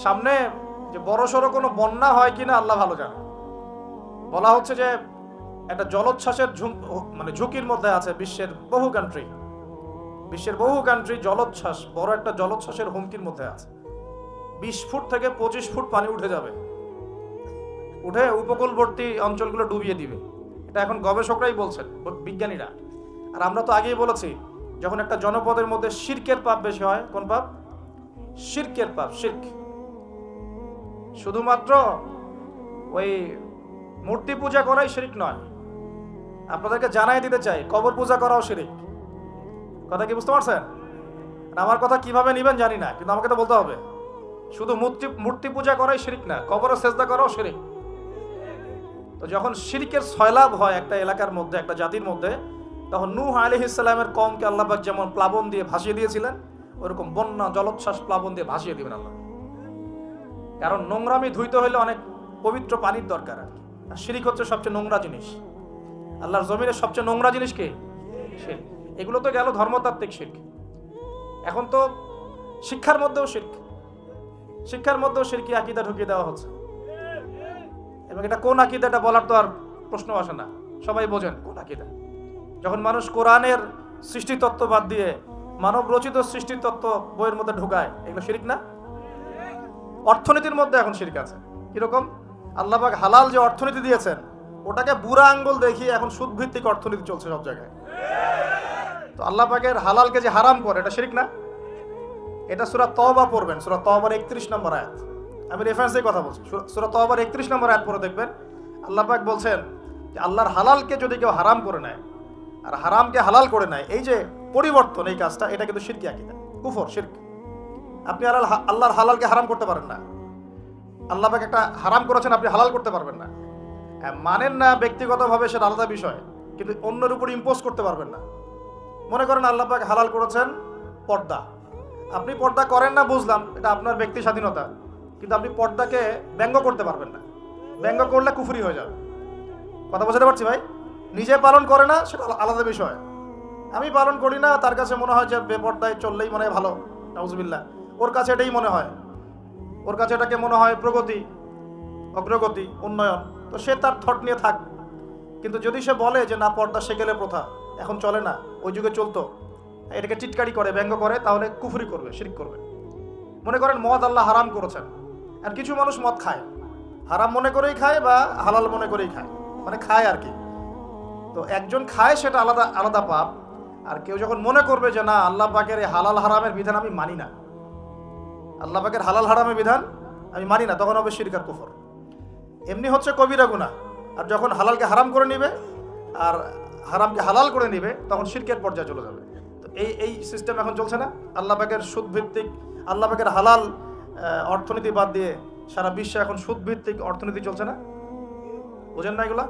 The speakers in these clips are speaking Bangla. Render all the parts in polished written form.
সামনে যে বড়সড় কোনো বন্যা হয় কিনা আল্লাহ ভালো জানে। বলা হচ্ছে যে একটা জলোচ্ছ্বাসের মানে ঝুঁকির মধ্যে আছে বিশ্বের বহু কান্ট্রি জলোচ্ছ্বাস, বড় একটা জলোচ্ছ্বাসের হুমকির মধ্যে আছে। 20 ফুট থেকে 25 ফুট পানি উঠে যাবে, উঠে উপকূলবর্তী অঞ্চলগুলো ডুবিয়ে দিবে। এটা এখন গবেষকরাই বলছেন, বিজ্ঞানীরা। আর আমরা তো আগেই বলেছি, যখন একটা জনপদের মধ্যে শিরকের পাপ বেশি হয়, কোন পাপ? শিরকের পাপ। শিরক শুধুমাত্র ওই মূর্তি পূজা করাই শিরক নয়, আপনাদেরকে জানাই দিতে চাই, কবর পূজা করাও শিরক। কথা কি বুঝতে পারছেন? আমার কথা কিভাবে নিবেন জানি না, কিন্তু আমাকে তো বলতে হবে। শুধু মূর্তি পূজা করাই শিরক না, কবরে সেজদা করাও শিরক। তো যখন শিরকের সয়লাভ হয় একটা এলাকার মধ্যে, একটা জাতির মধ্যে, তখন নূহ আলাইহিস সালামের কওমকে আল্লাহ পাক যেমন প্লাবন দিয়ে ভাসিয়ে দিয়েছিলেন, ওরকম বন্যা জলোচ্ছ্বাস প্লাবন দিয়ে ভাসিয়ে দিবেন আল্লাহ। কারণ নোংরামি ধুইতে হলে অনেক পবিত্র পানির দরকার। আর শিরক হচ্ছে সবচেয়ে নোংরা জিনিস। আল্লাহর জমিনের সবচেয়ে নোংরা জিনিস কি? শিরক। এগুলো তো গেল ধর্মতাত্ত্বিক শিরক। এখন তো শিক্ষার মধ্যেও শিরকি আকীদা ঢুকিয়ে দেওয়া হচ্ছে। এবং এটা কোন আকীদা, এটা বলার তো আর প্রশ্ন আসে না, সবাই বোঝেন কোন আকীদা। যখন মানুষ কোরআনের সৃষ্টিতত্ত্ব বাদ দিয়ে মানব রচিত সৃষ্টিতত্ত্ব বইয়ের মধ্যে ঢুকায়, এগুলো শিরক না? অর্থনীতির মধ্যে এখন শিরক আছে। কিরকম? আল্লাহ পাক হালাল যে অর্থনীতি দিয়েছেন, ওটাকে বুড়া আঙ্গুল দেখিয়ে এখন সুদ ভিত্তিক অর্থনীতি চলছে সব জায়গায়। তো আল্লাহ পাকের হালালকে যে হারাম করে, এটা শিরক না? এটা সূরা তওবা পড়বেন, সূরা তওবার 31 নম্বর আয়াত। আমি রেফারেন্সে কথা বলছি, সূরা তওবার 31 নম্বর আয়াত পড়ে দেখবেন। আল্লাহ পাক বলছেন যে আল্লাহর হালালকে যদি কেউ হারাম করে নেয় আর হারামকে হালাল করে নেয়, এই যে পরিবর্তন, এই কাজটা, এটা কিন্তু শিরকি আকীদা, কুফর, শিরক। আপনি আল্লাহর হালালকে হারাম করতে পারেন না। আল্লাহ পাক একটা হারাম করেছেন, আপনি হালাল করতে পারবেন না। মানেন না ব্যক্তিগতভাবে, সেটা আলাদা বিষয়, কিন্তু অন্যের উপর ইম্পোজ করতে পারবেন না। মনে করেন আল্লাহ পাক হালাল করেছেন পর্দা, আপনি পর্দা করেন না, বুঝলাম, এটা আপনার ব্যক্তি স্বাধীনতা, কিন্তু আপনি পর্দাকে ব্যঙ্গ করতে পারবেন না। ব্যঙ্গ করলে কুফরি হয়ে যাবে। কথা বুঝতে পারছি ভাই? নিজে পালন করে না, সেটা আলাদা বিষয়। আমি পালন করি না, তার কাছে মনে হয় যে বেপর্দায় চললেই মনে হয় ভালো, নাউজুবিল্লাহ, ওর কাছে এটাই মনে হয়, ওর কাছে এটাকে মনে হয় প্রগতি, অগ্রগতি, উন্নয়ন। তো সে তার থট নিয়ে থাক। কিন্তু যদি সে বলে যে না, পর্দা সেকেলে প্রথা, এখন চলে না, ওই যুগে চলতো, এটাকে টিটকারি করে, ব্যঙ্গ করে, তাহলে কুফরি করবে, শিরক করবে। মনে করেন মদ আল্লাহ হারাম করেছেন, আর কিছু মানুষ মদ খায়, হারাম মনে করেই খায় বা হালাল মনে করেই খায়, মানে খায় আর কি। তো একজন খায়, সেটা আলাদা আলাদা পাপ। আর কেউ যখন মনে করবে যে না, আল্লাহ পাকের এই হালাল হারামের বিধান আমি মানি না, আল্লাহ পাকের হালাল হারামের বিধান আমি মানি না, তখন হবে শিরক আর কুফর। এমনি হচ্ছে কবিরা গুনাহ। আর যখন হালালকে হারাম করে নিবে আর হারামকে হালাল করে নিবে, তখন শিরকের পর্যায়ে চলে যাবে। তো এই সিস্টেম এখন চলছে না। আল্লাহ পাকের সুদ ভিত্তিক, আল্লাহ পাকের হালাল অর্থনীতি বাদ দিয়ে সারা বিশ্বে এখন সুদ ভিত্তিক অর্থনীতি চলছে না। বোঝেন না এগুলা?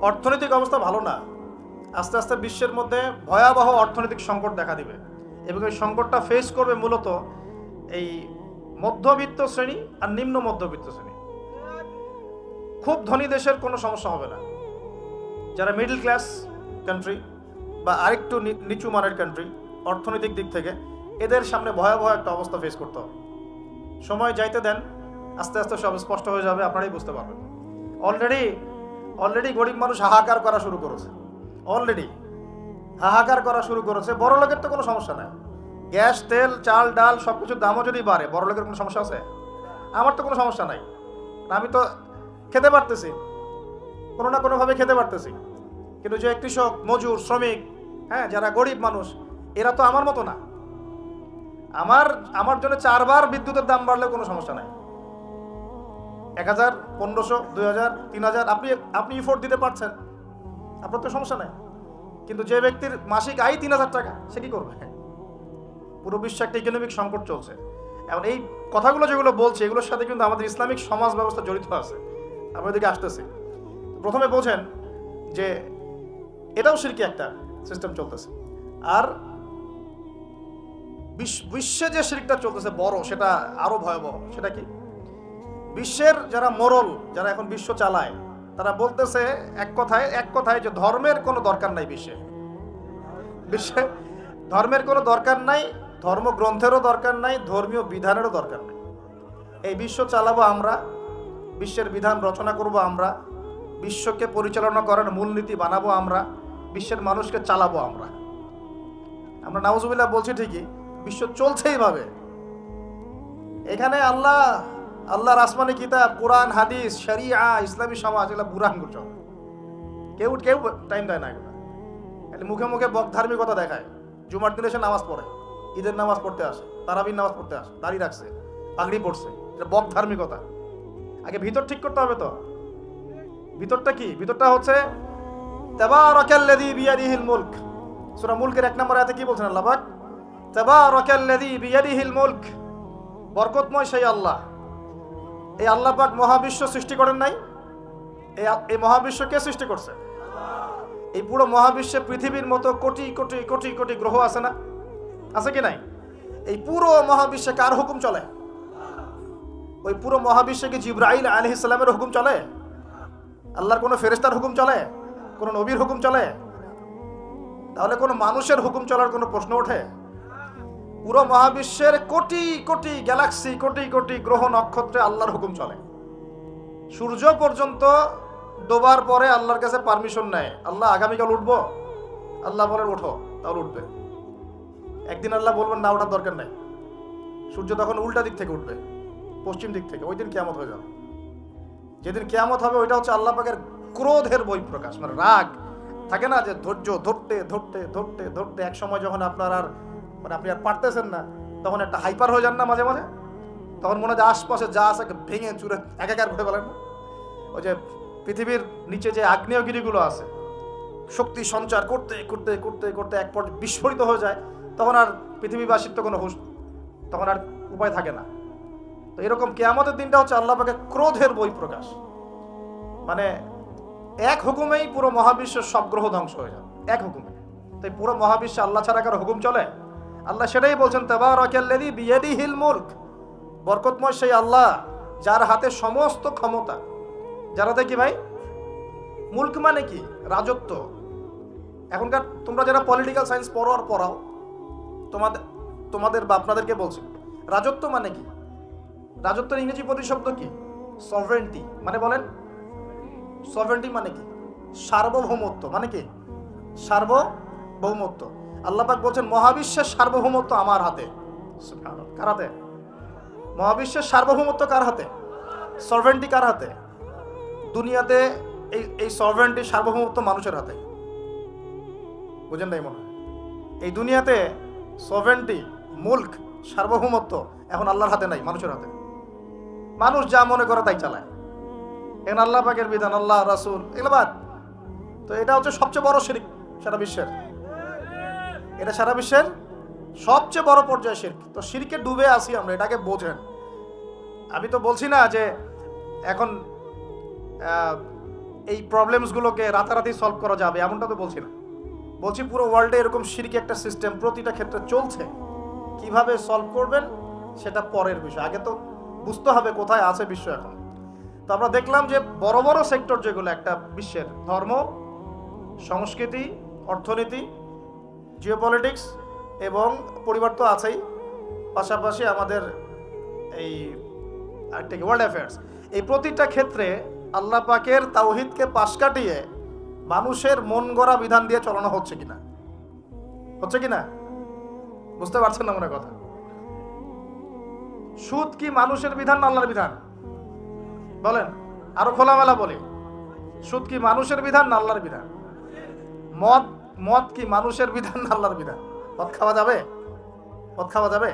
অর্থনৈতিক অবস্থা ভালো না। আস্তে আস্তে বিশ্বের মধ্যে ভয়াবহ অর্থনৈতিক সংকট দেখা দিবে, এবং এই সংকটটা ফেস করবে মূলত এই মধ্যবিত্ত শ্রেণী আর নিম্ন মধ্যবিত্ত শ্রেণী। খুব ধনী দেশের কোনো সমস্যা হবে না। যারা মিডল ক্লাস কান্ট্রি বা আরেকটু নিচু মানের কান্ট্রি অর্থনৈতিক দিক থেকে, এদের সামনে ভয়াবহ একটা অবস্থা ফেস করতে হবে। সময় যাইতে দেন, আস্তে আস্তে সব স্পষ্ট হয়ে যাবে, আপনারাই বুঝতে পারবেন। অলরেডি গরিব মানুষ হাহাকার করা শুরু করেছে, বড় লোকের তো কোনো সমস্যা নাই। গ্যাস, তেল, চাল, ডাল সবকিছুর দামও যদি বাড়ে, বড় লোকের কোনো সমস্যা আছে? আমার তো কোনো সমস্যা নাই, আমি তো খেতে পারতেছি, কোনো না কোনোভাবে খেতে পারতেছি। কিন্তু যে কৃষক, মজুর, শ্রমিক, হ্যাঁ, যারা গরিব মানুষ, এরা তো আমার মতো না। আমার জন্য 4 বার বিদ্যুতের দাম বাড়লেও কোনো সমস্যা নাই। 1000, 1500, 2000, 3000 আপনি ইফোর্ট দিতে পারছেন, আপনার তো সমস্যা নাই। কিন্তু যে ব্যক্তির মাসিক আয় 3000 টাকা, সে কি করবে? পুরো বিশ্বে একটা ইকোনমিক সংকট চলছে। এখন এই কথাগুলো যেগুলো বলছে, এগুলোর সাথে কিন্তু আমাদের ইসলামিক সমাজ ব্যবস্থা জড়িত আছে। আমরা এদিকে আসতেছি। প্রথমে বোঝেন যে এটাও শিরকি একটা সিস্টেম চলতেছে। আর বিশ্বে যে শিরকটা চলতেছে বড়, সেটা আরো ভয়াবহ। সেটা কি? বিশ্বের যারা মোরল, যারা এখন বিশ্ব চালায়, তারা বলতেছে এক কথায় যে ধর্মের কোনো দরকার নাই বিশ্বে ধর্মের কোনো দরকার নাই, ধর্মগ্রন্থেরও দরকার নাই, ধর্মীয় বিধানেরও দরকার নাই। এই বিশ্ব চালাবো আমরা, বিশ্বের বিধান রচনা করব আমরা, বিশ্বকে পরিচালনা করার মূলনীতি বানাবো আমরা, বিশ্বের মানুষকে চালাবো আমরা। আমরা নাউজুবিল্লাহ বলছি ঠিকই, বিশ্ব চলছে এইভাবে। এখানে আল্লাহর আসমানি কিতাব, কোরআন, হাদিস, শরিয়া, ইসলামী সমাজ, এগুলো বুড়া আঙ্গুল চল। কেউ টাইম দেয় না এগুলো। মুখে মুখে বক ধার্মিকতা দেখায়। জুমার দিনে এসে নামাজ পড়ে, ঈদের নামাজ পড়তে আসে, তারাবির নামাজ পড়তে আসে, দাড়ি রাখছে, পাগড়ি পড়ছে, এটা বক ধার্মিকতা। আগে ভিতর ঠিক করতে হবে। তো ভিতরটা কি? ভিতরটা হচ্ছে তাবারাকাল্লাযী বিয়াদিহিল মুলক। সূরা মুলকের 1 নম্বর আয়াতে কি বলছেন আল্লাহ পাক? তাবারাকাল্লাযী বিয়াদিহিল মুলক, বরকতময় সেই আল্লাহ। এই আল্লাহ পাক মহাবিশ্ব সৃষ্টি করেন নাই? এই মহাবিশ্ব কে সৃষ্টি করছে? এই পুরো মহাবিশ্বে পৃথিবীর মতো কোটি কোটি কোটি কোটি গ্রহ আছে না? আছে কি নাই? এই পুরো মহাবিশ্বে কার হুকুম চলে? ওই পুরো মহাবিশ্বে কি জিবরাইল আলাইহিস সালামের হুকুম চলে? আল্লাহর কোনো ফেরেশতার হুকুম চলে? কোনো নবীর হুকুম চলে? তাহলে কোনো মানুষের হুকুম চলার কোনো প্রশ্ন ওঠে? পুরো মহাবিশ্বের কোটি কোটি গ্যালাক্সি, কোটি কোটি গ্রহ নক্ষত্রে আল্লাহর হুকুম চলে। সূর্য পর্যন্ত ডোবার পরে আল্লাহর কাছে পারমিশন নেয়, আল্লাহ আগামীকাল উঠবো, আল্লাহ বলেন ওঠো, তাহলে উঠবে। একদিন আল্লাহ বলবেন না, ওঠার দরকার নেই। সূর্য তখন উল্টা দিক থেকে উঠবে, পশ্চিম দিক থেকে। ওই দিন কিয়ামত হয়ে যাবে। যেদিন কিয়ামত হবে ওইটা হচ্ছে আল্লাহ পাকের ক্রোধের বহিঃপ্রকাশ, মানে রাগ থাকে না, যে ধৈর্য ধরতে ধরতে ধরতে ধরতে এক সময় যখন আপনার আর আপনি আর পারতেছেন না, তখন একটা হাইপার হয়ে যান না মাঝে মাঝে। তখন মনে হয় যে আশপাশে যা আছে ভেঙে চুরে একাকার করে ফেলেন। ওই যে পৃথিবীর নিচে যে আগ্নেয়গিরিগুলো আছে, শক্তি সঞ্চার করতে করতে করতে করতে এক পর্যায়ে বিস্ফোরিত হয়ে যায়, তখন আর পৃথিবীবাসীর তো কোনো হুঁশ, তখন আর উপায় থাকে না। তো এরকম কিয়ামতের দিনটা হচ্ছে আল্লাহ পাকের ক্রোধের বহিঃপ্রকাশ। মানে এক হুকুমেই পুরো মহাবিশ্বের সব গ্রহ ধ্বংস হয়ে যাবে, এক হুকুমে। তাই পুরো মহাবিশ্বে আল্লাহ ছাড়া কারো হুকুম চলে? আল্লাহ সেটাই বলছেন, তাবারাকাল্লাযী বিয়াদিহিল মুলক, বরকতময় সেই আল্লাহ যার হাতে সমস্ত ক্ষমতা। যার হাতে কি ভাই? মুলক মানে কি? রাজত্ব। এখনকার তোমরা যারা পলিটিক্যাল সায়েন্স পড়ো আর পড়াও, তোমাদের বা আপনাদেরকে বলছি, রাজত্ব মানে কি? রাজত্বের ইংরেজি প্রতিশব্দ কি? সভরেন্টি। মানে বলেন, সভরেন্টি মানে কি? সার্বভৌমত্ব। মানে কি? সার্বভৌমত্ব। আল্লাহ পাক বলছেন মহাবিশ্বের সার্বভৌমত্ব আমার হাতে। সুবহানাল্লাহ। কার হাতে? মহাবিশ্বের সার্বভৌমত্ব কার হাতে? সভরেন্টি কার হাতে? দুনিয়াতে এই সভরেন্টি, সার্বভৌমত্ব মানুষের হাতে। বুঝেন নাই মনে হয়? এই দুনিয়াতে সভরেন্টি, মুলক, সার্বভৌমত্ব এখন আল্লাহর হাতে নাই, মানুষের হাতে। মানুষ যা মনে করে তাই চালায়। এখন আল্লাহ পাকের বিধান, আল্লাহ রাসূল, এগুলো বাদ। তো এটা হচ্ছে সবচেয়ে বড় শিরক সারা বিশ্বের। এটা সারা বিশ্বের সবচেয়ে বড় পর্যায়ে শিরক। তো শিরকে ডুবে আসি আমরা, এটাকে বোঝেন। আমি তো বলছি না যে এখন এই প্রবলেমসগুলোকে রাতারাতি সলভ করা যাবে, এমনটা তো বলছি না। বলছি পুরো ওয়ার্ল্ডে এরকম শিরকি একটা সিস্টেম প্রতিটা ক্ষেত্রে চলছে। কিভাবে সলভ করবেন সেটা পরের বিষয়, আগে তো বুঝতে হবে কোথায় আছে বিশ্ব এখন। তো আমরা দেখলাম যে বড় বড় সেক্টর যেগুলো একটা বিশ্বের, ধর্ম, সংস্কৃতি, অর্থনীতি, জিওপলিটিক্স এবং পরিবার তো আছেই, পাশাপাশি আমাদের এই আরেকটা কি, ওয়ার্ল্ড অ্যাফেয়ার্স। এই প্রতিটা ক্ষেত্রে আল্লাহ পাকের তাওহীদকে পাশ কাটিয়ে মানুষের মন গড়া বিধান দিয়ে চলানো হচ্ছে কিনা? হচ্ছে কিনা? বুঝতে পারছেন না মনে কথা? সুদ কি মানুষের বিধান না আল্লাহর বিধান? বলেন, আরো খোলামেলা বলি, সুদ কি মানুষের বিধান না আল্লাহর বিধান? মদ কি মানুষের বিধান না আল্লাহর বিধান? মদ খাওয়া যাবে? মদ খাওয়া যাবে?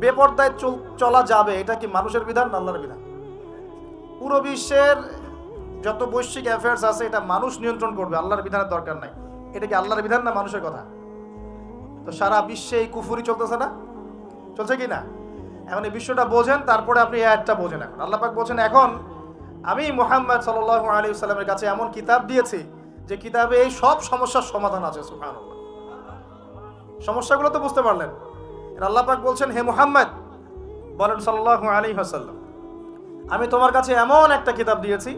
বেপরদায় চলা যাবে, এটা কি মানুষের বিধান না আল্লাহর বিধান? পুরো বিশ্বের যত বৈশ্বিক অ্যাফেয়ার্স আছে এটা মানুষ নিয়ন্ত্রণ করবে, আল্লাহর বিধানের দরকার নাই। এটা কি আল্লাহর বিধান না মানুষের কথা? তো সারা বিশ্বে এই কুফুরি চলতেছে না? চলছে কি না? এখন এই বিশ্বটা বোঝেন, তারপরে আপনি এই আয়াতটা বোঝেন। এখন আল্লাহ পাক বলছেন, এখন আমি মুহাম্মদ সাল্লাল্লাহু আলাইহি ওয়াসাল্লামের কাছে এমন কিতাব দিয়েছি যে কিতাবে এই সব সমস্যার সমাধান আছে। সুবহানাল্লাহ। সমস্যাগুলো তো বুঝতে পারলেন। আল্লাহ পাক বলছেন, হে মুহাম্মদ বলেন সাল্লাল্লাহু আলাইহি ওয়াসাল্লাম, আমি তোমার কাছে এমন একটা কিতাব দিয়েছি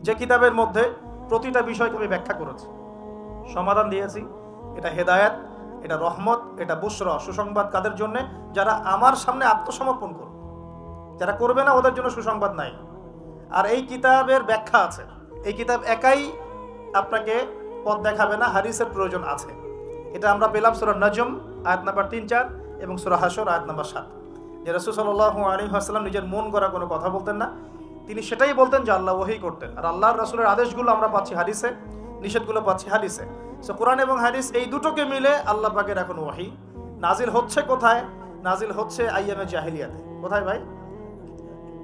যে কিতাবের মধ্যে প্রতিটা বিষয়কে আমি ব্যাখ্যা করেছি, সমাধান দিয়েছি। এটা হেদায়েত, এটা রহমত, এটা বুশরা, সুসংবাদ কাদের জন্য? যারা আমার সামনে আত্মসমর্পণ করবে। যারা করবে না ওদের জন্য সুসংবাদ নাই। আর এই কিতাবের ব্যাখ্যা আছে। এই কিতাব একাই আপনাকে পথ দেখাবে না, হাদিসের প্রয়োজন আছে। এটা আমরা পেলাম সূরা নজম আয়াত নাম্বার 3-4 এবং সূরা হাশর আয়াত নাম্বার 7। যে রাসূল সাল্লাল্লাহু আলাইহি ওয়াসাল্লাম নিজের মন গড়া কোনো কথা বলতেন না, তিনি সেটাই বলতেন যে আল্লাহ ওহী করতেন। আর আল্লাহর রাসূলের আদেশগুলো আমরা পাচ্ছি হাদিসে, নিষেধগুলো পাচ্ছি হাদিসে। সো কোরআন এবং হাদিস এই দুটোকে মিলে আল্লাহ পাকের এখন ওহী নাজিল হচ্ছে। কোথায় নাজিল হচ্ছে? আইয়ামে জাহিলিয়াতে। কোথায় ভাই?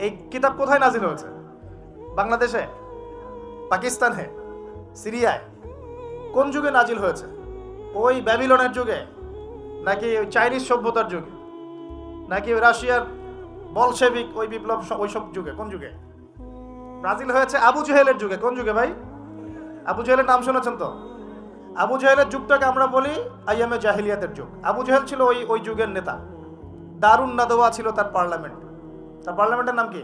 এই কিতাব কোথায় নাজিল হয়েছে? বাংলাদেশে, পাকিস্তানে, সিরিয়ায়? কোন যুগে নাজিল হয়েছে? ওই ব্যাবিলনের যুগে, নাকি ওই চাইনিজ সভ্যতার যুগে, নাকি রাশিয়ার বলশেভিক ওই বিপ্লব ওইসব যুগে? কোন যুগে নাজিল হয়েছে? আবু জেহেলের যুগে। কোন যুগে ভাই? আবু জেহেলের নাম শুনেছেন তো? আবু জেহেলের যুগটাকে আমরা বলি আইয়ামে জাহিলিয়াতের যুগ। আবু জেহেল ছিল ওই যুগের নেতা। দারুন নাদওয়া ছিল তার পার্লামেন্ট। তার পার্লামেন্টের নাম কি?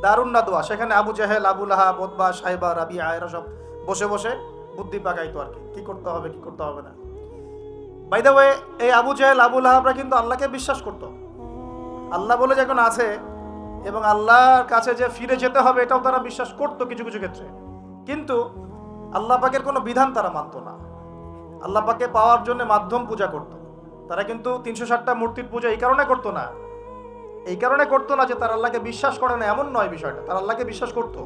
দারুন নাদওয়া। সেখানে আবু জেহেল, আবু লাহাব, উতবা, সাইবা, রাবিয়া এরা সব বসে বসে বুদ্ধি পাকাইতো আর কি করতে হবে, কি করতে হবে না। বাই দ্য ওয়ে, এই আবু জেহেল, আবু লাহাবরা কিন্তু আল্লাহকে বিশ্বাস করতো। আল্লাহ বলে যখন আছে এবং আল্লাহর কাছে যে ফিরে যেতে হবে এটাও তারা বিশ্বাস করতো কিছু কিছু ক্ষেত্রে। কিন্তু আল্লাহ পাকের কোনো বিধান তারা মানতো না। আল্লাহ পাকে পাওয়ার জন্য মাধ্যম পূজা করত। তারা কিন্তু 360টা মূর্তির পূজা এই কারণে করতো না, যে তারা আল্লাহকে বিশ্বাস করে না এমন নয় বিষয়টা। তারা আল্লাহকে বিশ্বাস করতো,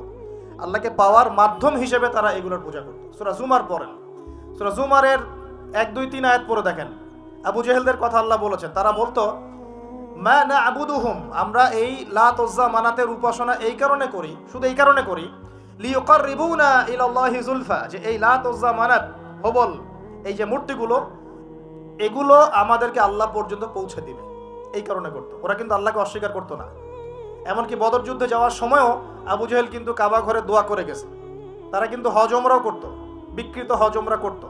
আল্লাহকে পাওয়ার মাধ্যম হিসেবে তারা এগুলোর পূজা করতো। সূরা জুমার পড়েন, সূরা জুমারের 1, 2, 3 আয়াত পড়ে দেখেন। আবু জেহেলদের কথা আল্লাহ বলেছেন। তারা বলতো মা না'বুদুহুম, আমরা এই লাত উজ্জা মানাতের উপাসনা এই কারণে করি, শুধু এই কারণে করি, লিয়ুকাররিবুনা ইলাল্লাহি যুলফা, যে এই লাত উজ্জা মানাত, হবল, এই যে মূর্তিগুলো, এগুলো আমাদেরকে আল্লাহ পর্যন্ত পৌঁছে দিবে, এই কারণে করতো। ওরা কিন্তু আল্লাহকে অস্বীকার করতো না। এমনকি বদর যুদ্ধে যাওয়ার সময়ও আবু জেহেল কিন্তু কাবা ঘরে দোয়া করে গেছে। তারা কিন্তু হজ ওমরাও করতো, বিকৃত হজ ওমরা করতো।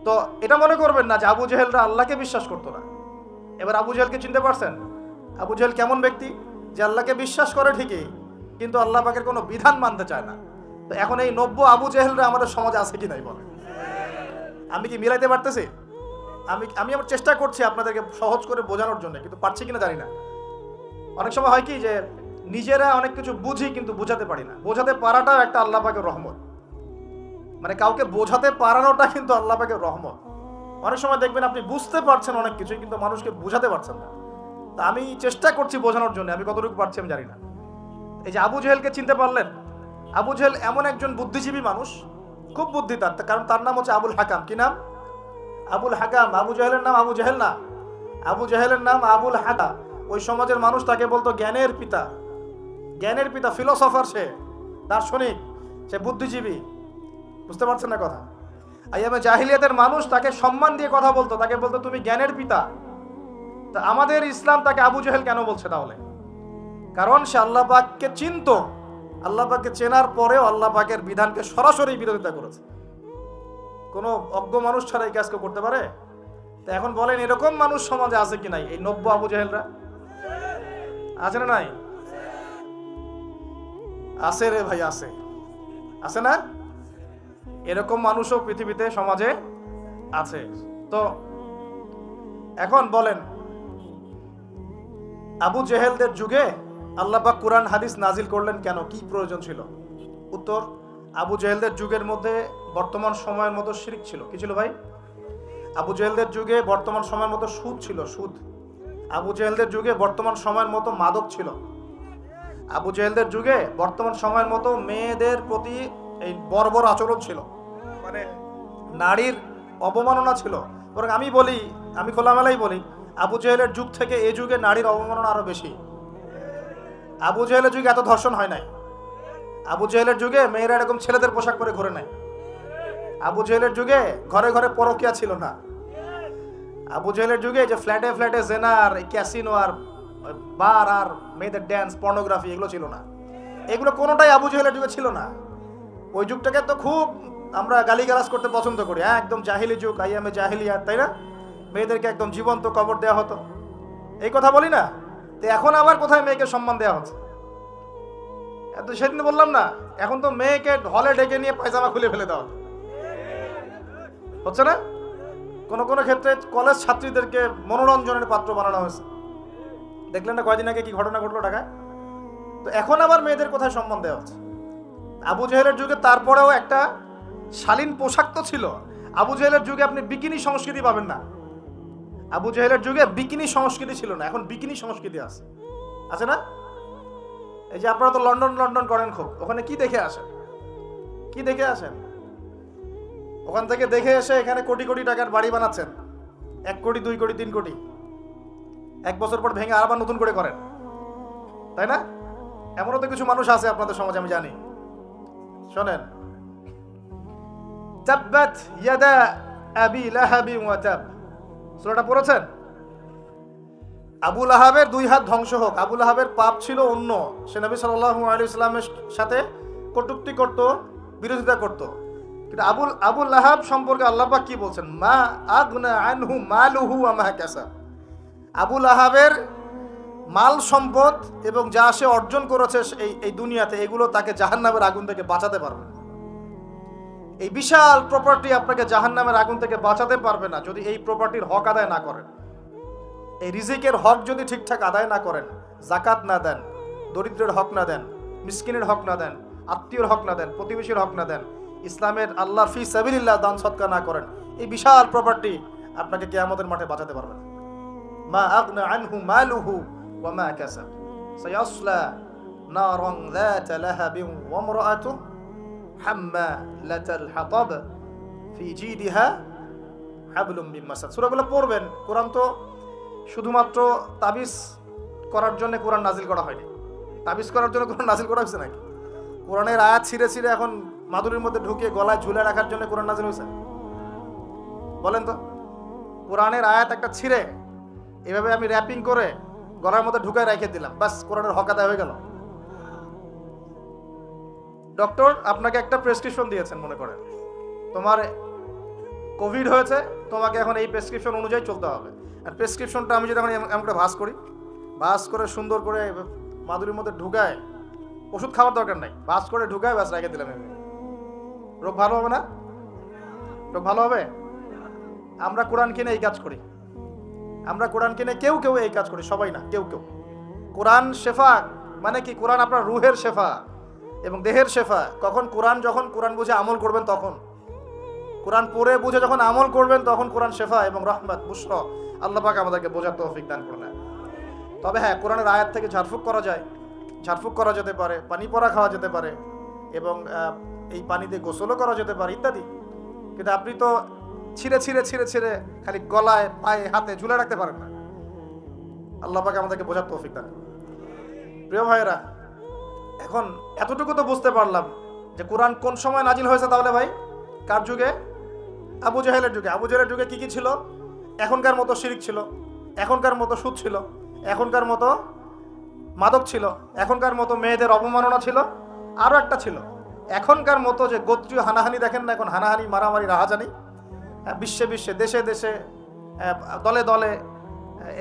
তো এটা মনে করবেন না যে আবু জেহেলরা আল্লাহকে বিশ্বাস করতো না। এবার আবু জেহেলকে চিনতে পারছেন? আবু জেহেল কেমন ব্যক্তি? যে আল্লাহকে বিশ্বাস করে ঠিকই, কিন্তু আল্লাহ পাকের কোনো বিধান মানতে চায় না। তো এখন এই 90 আবু জেহেলরা আমাদের সমাজে আছে কি নাই বলে? আমি কি মিলাইতে পারতেছি? আমি আমার চেষ্টা করছি আপনাদেরকে সহজ করে বোঝানোর জন্য, কিন্তু পারছি কিনা জানি না। অনেক সময় হয় কি যে নিজেরা অনেক কিছু বুঝি কিন্তু বোঝাতে পারি না। বোঝাতে পারাটাও একটা আল্লাহ পাকের রহমত। মানে কাউকে বোঝাতে পারানোটা কিন্তু আল্লাহ পাকের রহমত। অনেক সময় দেখবেন আপনি বুঝতে পারছেন অনেক কিছুই, কিন্তু মানুষকে বোঝাতে পারছেন না। তা আমি চেষ্টা করছি বোঝানোর জন্য, আমি কতটুকু পারছি আমি জানি না। এই যে আবু জেহেলকে চিনতে পারলেন? আবু জেহেল এমন একজন বুদ্ধিজীবী মানুষ, খুব বুদ্ধি তার, কারণ তার নাম হচ্ছে আবুল হাকাম। কি নাম? আবুল হাকাম। আবু জেহেলের নাম আবু জেহেল না, আবু জেহেলের নাম আবুল হাকাম। ওই সমাজের মানুষ তাকে বলতো জ্ঞানের পিতা। জ্ঞানের পিতা, ফিলোসফার, সে দার্শনিক, সে বুদ্ধিজীবী। বুঝতে পারছেন না কথা? আইয়ামে জাহিলিয়াতের মানুষ তাকে সম্মান দিয়ে কথা বলতো, তাকে বলতো তুমি জ্ঞানের পিতা। তা আমাদের ইসলাম তাকে আবু জেহেল কেন বলছে তাহলে? কারণ সে আল্লাহ পাককে চিনতো। আল্লাহ পাককে চেনার পরেও আল্লাহ পাকের বিধানকে সরাসরি বিরোধিতা করেছে। কোনো অজ্ঞ মানুষ ছাড়া এই কাজ কেউ করতে পারে? তা এখন বলেন এরকম মানুষ সমাজে আছে কি নাই? এই 90 আবু জেহেলরা আছে না নাই? আছে রে ভাই, আছে, আছে না? এরকম মানুষও পৃথিবীতে সমাজে আছে। তো এখন বলেন আবু জেহেলদের যুগে আল্লাহ পাক কুরআন হাদিস নাজিল করলেন কেন? কি প্রয়োজন ছিল? উত্তর, আবু জেহেলদের যুগের মধ্যে বর্তমান সময়ের মতো শিরক ছিল। কি ছিল ভাই? আবু জেহেলদের যুগে বর্তমান সময়ের মতো সুদ ছিল, সুদ। আবু জেহেলদের যুগে বর্তমান সময়ের মতো মাদক ছিল। আবু জেহেলদের যুগে বর্তমান সময়ের মতো মেয়েদের প্রতি এই বর্বর আচরণ ছিল, মানে নারীর অবমাননা ছিল। বরং আমি খোলামেলাই বলি, আবু জেহেলের যুগ থেকে এই যুগে নারীর অবমাননা আরো বেশি। আবু জেহেলের যুগে এত ধর্ষণ হয় নাই। আবু জেহেলের যুগে মেয়েরা এরকম ছেলেদের পোশাক পরে ঘুরে নাই। আবু জেহেলের যুগে ঘরে ঘরে পরকিয়া ছিল না। আবু জেহেলের যুগে যে ফ্ল্যাটে ফ্ল্যাটে জেনা আর ক্যাসিনো আর বার আর মেয়েদের ড্যান্স, পর্নোগ্রাফি, এগুলো ছিল না। এগুলো কোনোটাই আবু জেহেলের যুগে ছিল না। ওই যুগটাকে তো খুব আমরা গালিগালাজ করতে পছন্দ করি। হ্যাঁ, একদম জাহিলি যুগ, আইয়ামে জাহিলিয়াত, তাই না? মেয়েদেরকে একদম জীবন্ত কবর দেওয়া হতো, এই কথা বলি না? তো এখন আবার কোথায় মেয়েকে সম্মান দেওয়া হচ্ছে? এত সেদিন বললাম না, এখন তো মেয়েকে হলে ডেকে নিয়ে পায়জামা খুলে ফেলে দেওয়া হচ্ছে না? কোনো কোনো ক্ষেত্রে কলেজ ছাত্রীদেরকে মনোরঞ্জনের পাত্র বানানো হয়েছে। দেখলেন না কয়দিন আগে কি ঘটনা ঘটলো ঢাকায়? তো এখন আবার মেয়েদের কোথায় সম্মান দেওয়া হচ্ছে? আবু জেহেলের যুগে তারপরেও একটা শালীন পোশাক তো ছিল। আবু জেহেলের যুগে আপনি বিকিনি সংস্কৃতি পাবেন না। আবু জেহেলের যুগে বিকিনি সংস্কৃতি ছিল না, এখন বিকিনি সংস্কৃতি আছে না? এই যে আপনারা তো লন্ডন করেন খুব, ওখানে কি দেখে আসেন? কি দেখে আসেন? ওখান থেকে দেখে এসে এখানে কোটি কোটি টাকার বাড়ি বানাচ্ছেন, 1 কোটি 2 কোটি 3 কোটি, 1 বছর পর ভেঙে আবার নতুন করে করেন, তাই না? এমনও তো কিছু মানুষ আছে আপনাদের সমাজে, আমি জানি। শোনেন, তাব্বাত ইয়াদা আবি লাহাবি ওয়া তাব, সূরাটা পড়েছেন? আবু লাহাবের 2 হাত ধ্বংস হোক। আবু লাহাবের পাপ ছিল অন্য, সে নবী সাল্লাল্লাহু আলাইহি ওয়াসাল্লামের সাথে কটূক্তি করত, বিরোধিতা করত। কিন্তু আবু লাহাব সম্পর্কে আল্লাহ পাক কি বলছেন? মা আগনা আনহু মালুহু ওয়া মা কাসাব। আবু লাহাবের মাল সম্পদ এবং যা সে অর্জন করেছে এই দুনিয়াতে, এগুলো তাকে জাহান্নামের আগুন থেকে বাঁচাতে পারবে না। এই বিশাল প্রপার্টি আপনাকে জাহান্নামের আগুন থেকে বাঁচাতে পারবে না যদি এই প্রপার্টির হক আদায় না করেন। এই রিজিকের হক যদি ঠিকঠাক আদায় না করেন, যাকাত না দেন, দরিদ্রের হক না দেন, মিসকিনের হক না দেন, আত্মীয়র হক না দেন, প্রতিবেশীর হক না দেন, ইসলামের আল্লাহর ফি সাবিলিল্লাহ দান সদকা না করেন, এই বিশাল প্রপার্টি আপনাকে কিয়ামতের মাঠে বাঁচাতে পারবে না। মা আগনা আনহু মালুহু ওয়া মা কাসাব সায়াসলা নারান যাতা লাহাবিন ওয়া ইমরাআতুহু হাম্মালাতাল হাতাব ফি জিদিহা হাবলুম মিন মাসাদ। সূরাগুলো পড়বেন। কোরআন তো শুধুমাত্র তাবিজ করার জন্য কোরআন নাজিল করা হয়নি। তাবিজ করার জন্য কোরআন নাজিল করা হয়েছে নাকি? কোরআনের আয়াত ছিঁড়ে ছিঁড়ে এখন মাদুরির মধ্যে ঢুকিয়ে গলায় ঝুলে রাখার জন্য কোরআন নাজিল হয়েছে? বলেন তো। কোরআনের আয়াত একটা ছিঁড়ে এভাবে আমি র্যাপিং করে গলার মধ্যে ঢুকায় রেখে দিলাম, বাস কোরআনের হক আদায় হয়ে গেল। ডক্টর আপনাকে একটা প্রেসক্রিপশন দিয়েছেন, মনে করেন তোমার কোভিড হয়েছে, তোমাকে এখন এই প্রেসক্রিপশন অনুযায়ী চলতে হবে। আর প্রেসক্রিপশনটা আমি যদি এখন এমন করে ভাঁজ করে সুন্দর করে মাদুরির মধ্যে ঢুকায়, ওষুধ খাওয়ার দরকার নাই, ভাঁজ করে ঢুকায় ব্যাস রেখে দিলাম, রোগ ভালো হবে না? রোগ ভালো হবে? আমরা কোরআন কিনে এই কাজ করি। আমরা কোরআন কিনে কেউ এই কাজ করি, সবাই না, কেউ। কোরআন শেফা মানে কি? কোরআন আপনার রুহের শেফা এবং দেহের শেফা। যখন কোরআন বুঝে আমল করবেন, তখন কোরআন পড়ে বুঝে যখন আমল করবেন, তখন কোরআন শেফা এবং রহমত বুশরা। আল্লাহ পাক আমাদেরকে বোঝার তৌফিক দান করুন। তবে হ্যাঁ, কোরআনের আয়াত থেকে ঝাড়ফুঁক করা যায়, ঝাড়ফুঁক করা যেতে পারে, পানি পড়া খাওয়া যেতে পারে এবং এই পানিতে গোসলও করা যেতে পারে ইত্যাদি। কিন্তু আপনি তো ছিঁড়ে খালি গলায়, পায়ে, হাতে ঝুলে রাখতে পারেন না। আল্লাহ পাক আমাদেরকে বোঝার তৌফিক দান। প্রিয় ভাইয়েরা, এখন এতটুকু তো বুঝতে পারলাম যে কোরআন কোন সময় নাজিল হয়েছে। তাহলে ভাই, কার যুগে? আবু জাহেলের যুগে। আবু জাহেলের যুগে কি ছিল? এখনকার মতো শিরক ছিল, এখনকার মতো সুদ ছিল, এখনকার মতো মাদক ছিল, এখনকার মতো মেয়েদের অবমাননা ছিল, আরও একটা ছিল এখনকার মতো যে গোত্রীয় হানাহানি। দেখেন না এখন হানাহানি, মারামারি, রাহাজানি বিশ্বে দেশে দলে দলে,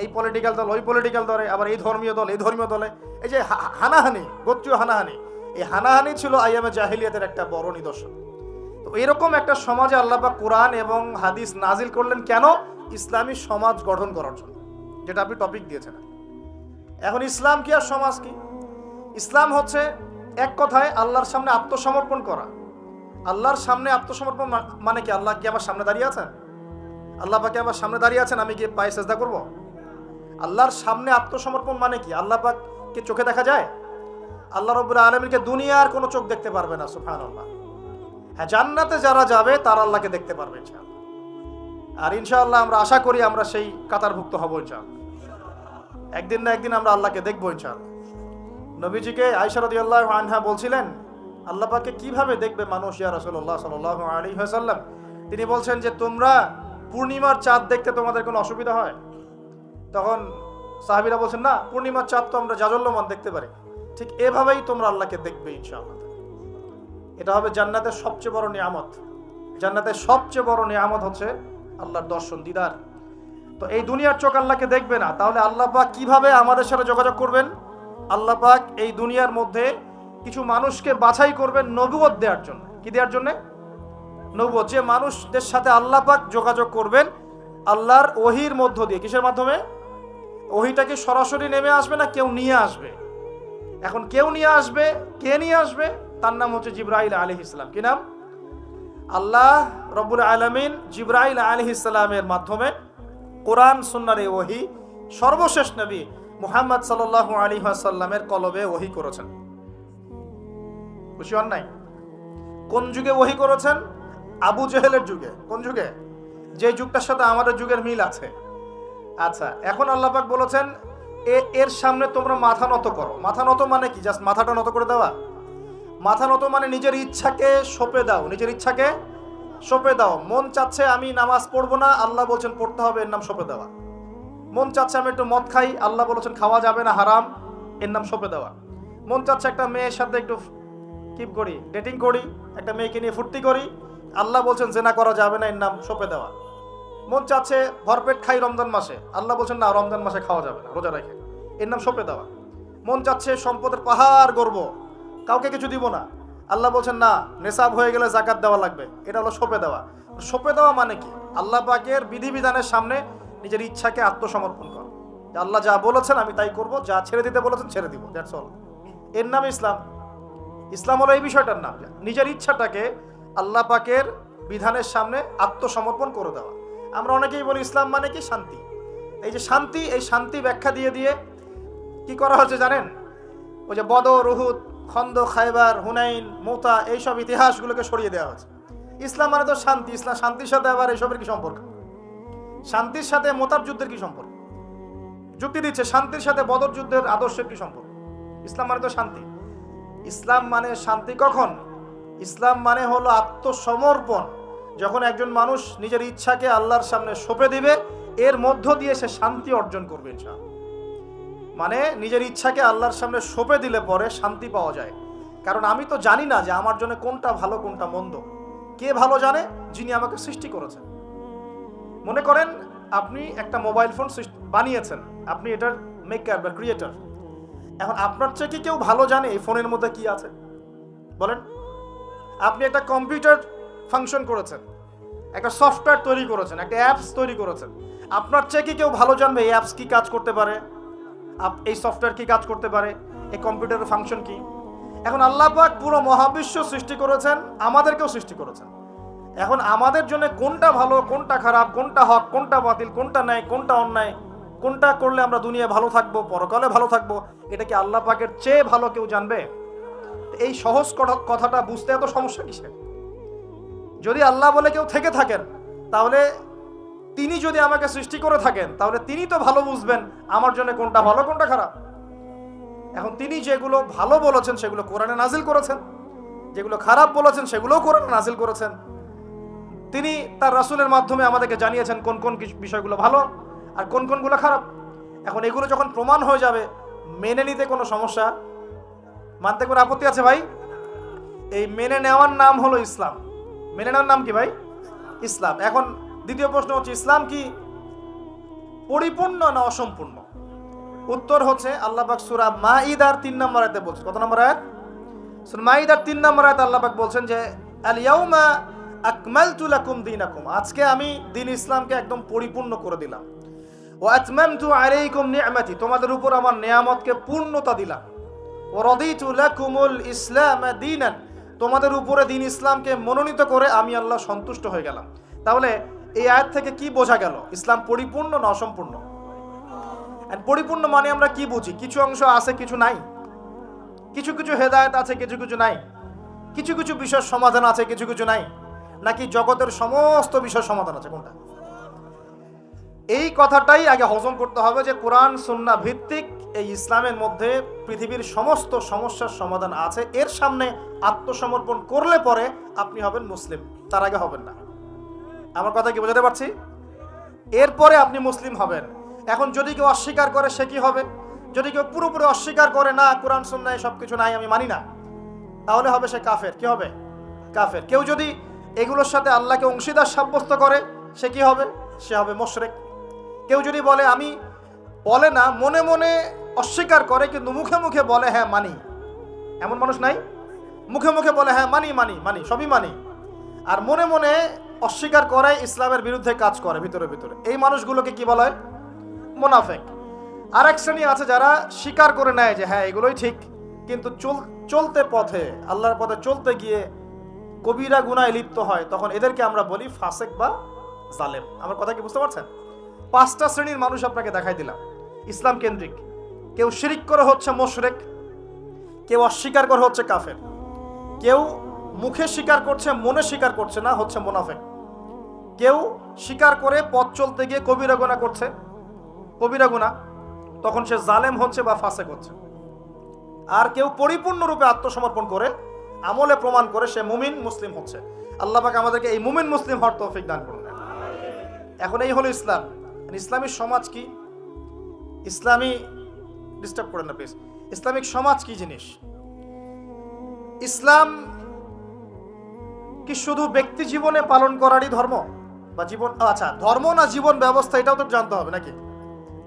এই পলিটিক্যাল দল ওই পলিটিক্যাল দলে, আবার এই ধর্মীয় দলে, এই যে হানাহানি, গোত্রীয় হানাহানি, এই হানাহানি ছিল আইয়ামে জাহিলিয়াতের একটা বড় নিদর্শন। তো এরকম একটা সমাজে আল্লাহ পাক কোরআন এবং হাদিস নাজিল করলেন কেন? ইসলামী সমাজ গঠন করার জন্য, যেটা আপনি টপিক দিয়েছেন। এখন ইসলাম কি আর সমাজ কি? ইসলাম হচ্ছে এক কথায় আল্লাহর সামনে আত্মসমর্পণ করা। আল্লাহর সামনে আত্মসমর্পণ মানে কি? আল্লাহ কি আমার সামনে দাঁড়িয়ে আছেন? আল্লাহ পাক আমার সামনে দাঁড়িয়ে আছেন, আমি গিয়ে পায়ে সেজদা করব? আল্লাহর সামনে আত্মসমর্পণ মানে কি? আল্লাহ পাককে চোখে দেখা যায়? আল্লাহ রাব্বুল আলামিনকে দুনিয়ার কোনো চোখ দেখতে পারবে না, সুবহানাল্লাহ। হ্যাঁ, জান্নাতে যারা যাবে তারা আল্লাহকে দেখতে পারবে ইনশাআল্লাহ। আর ইনশাআল্লাহ আমরা আশা করি আমরা সেই কাতারভুক্ত হব ইনশাআল্লাহ। একদিন না একদিন আমরা আল্লাহকে দেখবো ইনশাআল্লাহ। নবীজিকে আয়েশা রাদিয়াল্লাহু আনহা বলছিলেন, আল্লাহ পাককে কিভাবে দেখবে মানুষ ইয়া রাসূলুল্লাহ সাল্লাল্লাহু আলাইহি ওয়াসাল্লাম? তিনি বলছেন যে, তোমরা পূর্ণিমার চাঁদ দেখতে তোমাদের কোনো অসুবিধা হয়? তখন সাহাবীরা বলছেন, না, পূর্ণিমার চাঁদ তো আমরা জাজল্যমান দেখতে পারি। ঠিক এভাবেই তোমরা আল্লাহকে দেখবে ইনশাআল্লাহ। এটা হবে জান্নাতের সবচেয়ে বড় নিয়ামত। জান্নাতের সবচেয়ে বড় নিয়ামত হচ্ছে আল্লাহর দর্শন, দিদার। তো এই দুনিয়ার চোখ আল্লাহকে দেখবে না, তাহলে আল্লাহ পাক কিভাবে আমাদের সাথে যোগাযোগ করবেন? আল্লাহ পাক এই দুনিয়ার মধ্যে কিছু মানুষকে বাছাই করবেন নবুয়ত দেওয়ার জন্য। কি দেওয়ার জন্য? নবুয়ত। যে মানুষদের সাথে আল্লাহ পাক যোগাযোগ করবেন, আল্লাহর ওহির মধ্য দিয়ে। কিসের মাধ্যমে? ওহিটা কি সরাসরি নেমে আসবে না কেউ নিয়ে আসবে? এখন কেউ নিয়ে আসবে, কে নিয়ে আসবে? তার নাম হচ্ছে জিবরাইল আলাইহিস সালাম। কি নাম? আল্লাহ রব্বুল আলামিন জিবরাইল আলাইহিস সালামের মাধ্যমে কোরআন সুন্নাহর এই ওহী সর্বশেষ নবী মুহাম্মদ সাল্লাল্লাহু আলাইহি ওয়াসাল্লামের কলবে ওহী করেছেন। খুশি হন নাই? কোন যুগে ওহী করেছেন? আবু জেহেলের যুগে। কোন যুগে? যে যুগটার সাথে আমাদের যুগের মিল আছে। আচ্ছা, এখন আল্লাহ পাক বলেছেন এর সামনে তোমরা মাথা নত করো। মাথা নত মানে কি? জাস্ট মাথাটা নত করে দেওয়া? মাথা নত মানে নিজের ইচ্ছাকে সঁপে দাও, নিজের ইচ্ছাকে সঁপে দাও। মন চাচ্ছে আমি নামাজ পড়বো না, আল্লাহ বলছেন পড়তে হবে, এর নাম সঁপে দেওয়া। মন চাচ্ছে আমি একটু মদ খাই, আল্লাহ বলেছেন খাওয়া যাবে না, হারাম, এর নাম সঁপে দেওয়া। মন চাচ্ছে একটা মেয়ের সাথে একটু কিপ করি, ডেটিং করি, একটা মেয়েকে নিয়ে ফুর্তি করি, আল্লাহ বলছেন জেনা করা যাবে না, এর নাম সঁপে দেওয়া। মন চাচ্ছে ভরপেট খাই রমজান মাসে, আল্লাহ বলছেন না, রমজান মাসে খাওয়া যাবে না, রোজা রেখে, এর নাম সঁপে দেওয়া। মন চাচ্ছে সম্পদের পাহাড় গড়ব, কাউকে কিছু দিব না, আল্লাহ বলছেন না, নেশাব হয়ে গেলে জাকাত দেওয়া লাগবে, এটা হলো সঁপে দেওয়া। সঁপে দেওয়া মানে কি? আল্লাহ পাকের বিধিবিধানের সামনে নিজের ইচ্ছাকে আত্মসমর্পণ কর। আল্লাহ যা বলেছেন আমি তাই করব, যা ছেড়ে দিতে বলেছেন ছেড়ে দিব, দ্যাটস অল। এর নাম ইসলাম। ইসলাম হলো এই বিষয়টার নাম, নিজের ইচ্ছাটাকে আল্লাহ পাকের বিধানের সামনে আত্মসমর্পণ করে দেওয়া। আমরা অনেকেই বলি ইসলাম মানে কি? শান্তি। এই যে শান্তি, এই শান্তি ব্যাখ্যা দিয়ে দিয়ে কি করা হচ্ছে জানেন? ওই যে বদর, উহুদ, খন্দক, খায়বার, হুনাইন, মুতা, এইসব ইতিহাসগুলোকে সরিয়ে দেওয়া হচ্ছে। ইসলাম মানে তো শান্তি। ইসলাম শান্তির সাথে আবার এইসবের কি সম্পর্ক? শান্তির সাথে মোতার যুদ্ধের কি সম্পর্ক? যুক্তি দিচ্ছে শান্তির সাথে বদর যুদ্ধের আদর্শের কি সম্পর্ক? ইসলাম মানে তো শান্তি। ইসলাম মানে শান্তি কখন? ইসলাম মানে হলো আত্মসমর্পণ। যখন একজন মানুষ নিজের ইচ্ছাকে আল্লাহর সামনে সঁপে দিবে, এর মধ্য দিয়ে সে শান্তি অর্জন করবে ইনশাআল্লাহ। মানে নিজের ইচ্ছাকে আল্লাহর সামনে সঁপে দিলে পরে শান্তি পাওয়া যায়। কারণ আমি তো জানি না যে আমার জন্য কোনটা ভালো কোনটা মন্দ। কে ভালো জানে? যিনি আমাকে সৃষ্টি করেছেন। মনে করেন আপনি একটা মোবাইল ফোন বানিয়েছেন, আপনি এটার মেকার বা ক্রিয়েটর। এখন আপনার চেয়ে কি কেউ ভালো জানে এই ফোনের মধ্যে কি আছে? বলেন। আপনি একটা কম্পিউটার ফাংশন করেছেন, একটা সফটওয়্যার তৈরি করেছেন, একটা অ্যাপস তৈরি করেছেন। আপনার চেয়ে কি কেউ ভালো জানবে এই অ্যাপস কি কাজ করতে পারে, এই সফটওয়্যার কি কাজ করতে পারে, এই কম্পিউটারের ফাংশন কি? এখন আল্লাহ পাক পুরো মহাবিশ্ব সৃষ্টি করেছেন, আমাদেরকেও সৃষ্টি করেছেন। এখন আমাদের জন্য কোনটা ভালো, কোনটা খারাপ, কোনটা হক, কোনটা বাতিল, কোনটা ন্যায়, কোনটা অন্যায়, কোনটা করলে আমরা দুনিয়ায় ভালো থাকবো, পরকালে ভালো থাকবো, এটা কি আল্লাহ পাকের চেয়ে ভালো কেউ জানবে? এই সহজ কথাটা বুঝতে এত সমস্যা কিসের? যদি আল্লাহ বলে কেউ থেকে থাকেন, তাহলে তিনি যদি আমাকে সৃষ্টি করে থাকেন, তাহলে তিনি তো ভালো বুঝবেন আমার জন্য কোনটা ভালো কোনটা খারাপ। এখন তিনি যেগুলো ভালো বলেছেন সেগুলো কোরআনে নাজিল করেছেন, যেগুলো খারাপ বলেছেন সেগুলোও কোরআনে নাজিল করেছেন। তিনি তার রাসূলের মাধ্যমে আমাদেরকে জানিয়েছেন কোন কোন বিষয়গুলো ভালো আর কোন কোনগুলো খারাপ। এখন এগুলো যখন প্রমাণ হয়ে যাবে, মেনে নিতে কোনো সমস্যা, মানতে কোনো আপত্তি আছে ভাই? এই মেনে নেওয়ার নাম হলো ইসলাম। মেনে নেওয়ার নাম কি ভাই? ইসলাম। এখন দ্বিতীয় প্রশ্ন হচ্ছে, ইসলাম কি পরিপূর্ণ না অসম্পূর্ণ? উত্তর হচ্ছে আল্লাহ পাক সূরা মাঈদার 3 নম্বর আয়াতে বলছেন। কত নম্বর আয়াত? সূরা মাঈদার 3 নম্বর আয়াতে আল্লাহ পাক বলছেন যে আল ইয়াউমা আকমালতু লাকুম দীনাকুম, আজকে আমি দ্বীন ইসলামকে একদম পরিপূর্ণ করে দিলাম। ওয়া আতমামতু আলাইকুম নি'মাতি, তোমাদের উপর আমার নিয়ামতকে পূর্ণতা দিলাম। ওয়া রাদিতু লাকুমুল ইসলাম দীনান, তোমাদের উপরে দ্বীন ইসলামকে মনোনীত করে আমি আল্লাহ সন্তুষ্ট হয়ে গেলাম। তাহলে এই আয়াত থেকে কি বোঝা গেল? ইসলাম পরিপূর্ণ না অসম্পূর্ণ? পরিপূর্ণ মানে আমরা কি বুঝি? কিছু অংশ আছে, কিছু নাই, কিছু কিছু হেদায়েত আছে, কিছু কিছু নাই, কিছু কিছু বিষয়ের সমাধান আছে, কিছু কিছু নাই, নাকি জগতের সমস্ত বিষয়ের সমাধান আছে? কোনটা? এই কথাটাই আগে হজম করতে হবে যে কোরআন সুন্নাহ ভিত্তিক এই ইসলামের মধ্যে পৃথিবীর সমস্ত সমস্যার সমাধান আছে। এর সামনে আত্মসমর্পণ করলে পরে আপনি হবেন মুসলিম, তার আগে হবেন না। আমার কথা কি বোঝাতে পারছি? এরপরে আপনি মুসলিম হবেন। এখন যদি কেউ অস্বীকার করে সে কি হবে? যদি কেউ পুরোপুরি অস্বীকার করে, না কোরআন সুন্নাহ সব কিছু নাই, আমি মানি না, তাহলে হবে সে কাফের। কি হবে? কাফের। কেউ যদি এগুলোর সাথে আল্লাহকে অংশীদার সাব্যস্ত করে সে কি হবে? সে হবে মুশরিক। কেউ যদি বলে আমি, বলে না, মনে মনে অস্বীকার করে কিন্তু মুখে মুখে বলে হ্যাঁ মানি, এমন মানুষ নাই? মুখে মুখে বলে হ্যাঁ মানি মানি মানি, সবই মানি, আর মনে মনে অস্বীকার করে, ইসলামের বিরুদ্ধে কাজ করে ভিতরে ভিতরে। এই মানুষগুলোকে কি বলা হয়? মুনাফিক। আরেক শ্রেণী আছে যারা স্বীকার করে নেয় যে হ্যাঁ এগুলোই ঠিক, কিন্তু চলতে পথে, আল্লাহর পথে চলতে গিয়ে কবিরা গুনায় লিপ্ত হয়, তখন এদেরকে আমরা বলি ফাসেক বা জালেম। আমার কথা কি বুঝতে পারছেন? 5টা শ্রেণীর মানুষ আপনাকে দেখাই দিলাম ইসলাম কেন্দ্রিক। কেউ শিরিক করে হচ্ছে মুশরিক, কেউ অস্বীকার করে হচ্ছে কাফের, কেউ মুখে স্বীকার করছে মনে স্বীকার করছে না, হচ্ছে মুনাফিক, কেউ স্বীকার করে পথ চলতে গিয়ে কবিরা গুনাহ করছে, কবিরা গুনাহ, তখন সে জালেম হচ্ছে বা ফাসেক হচ্ছে। আর কেউ পরিপূর্ণরূপে আত্মসমর্পণ করে আমলে প্রমাণ করে সে মুমিন মুসলিম হচ্ছে। আল্লাহ পাক আমাদেরকে এই মুমিন মুসলিম হওয়ার তৌফিক দান করুন। এখন এই হলো ইসলাম। ইসলামী সমাজ কি? ইসলামী, ডিস্টার্ব করেন না প্লিজ। ইসলামিক সমাজ কি জিনিস? ইসলাম কি শুধু ব্যক্তি জীবনে পালন করারই ধর্ম বা জীবন? আচ্ছা, ধর্ম না জীবন ব্যবস্থা, এটাও তো জানতে হবে নাকি?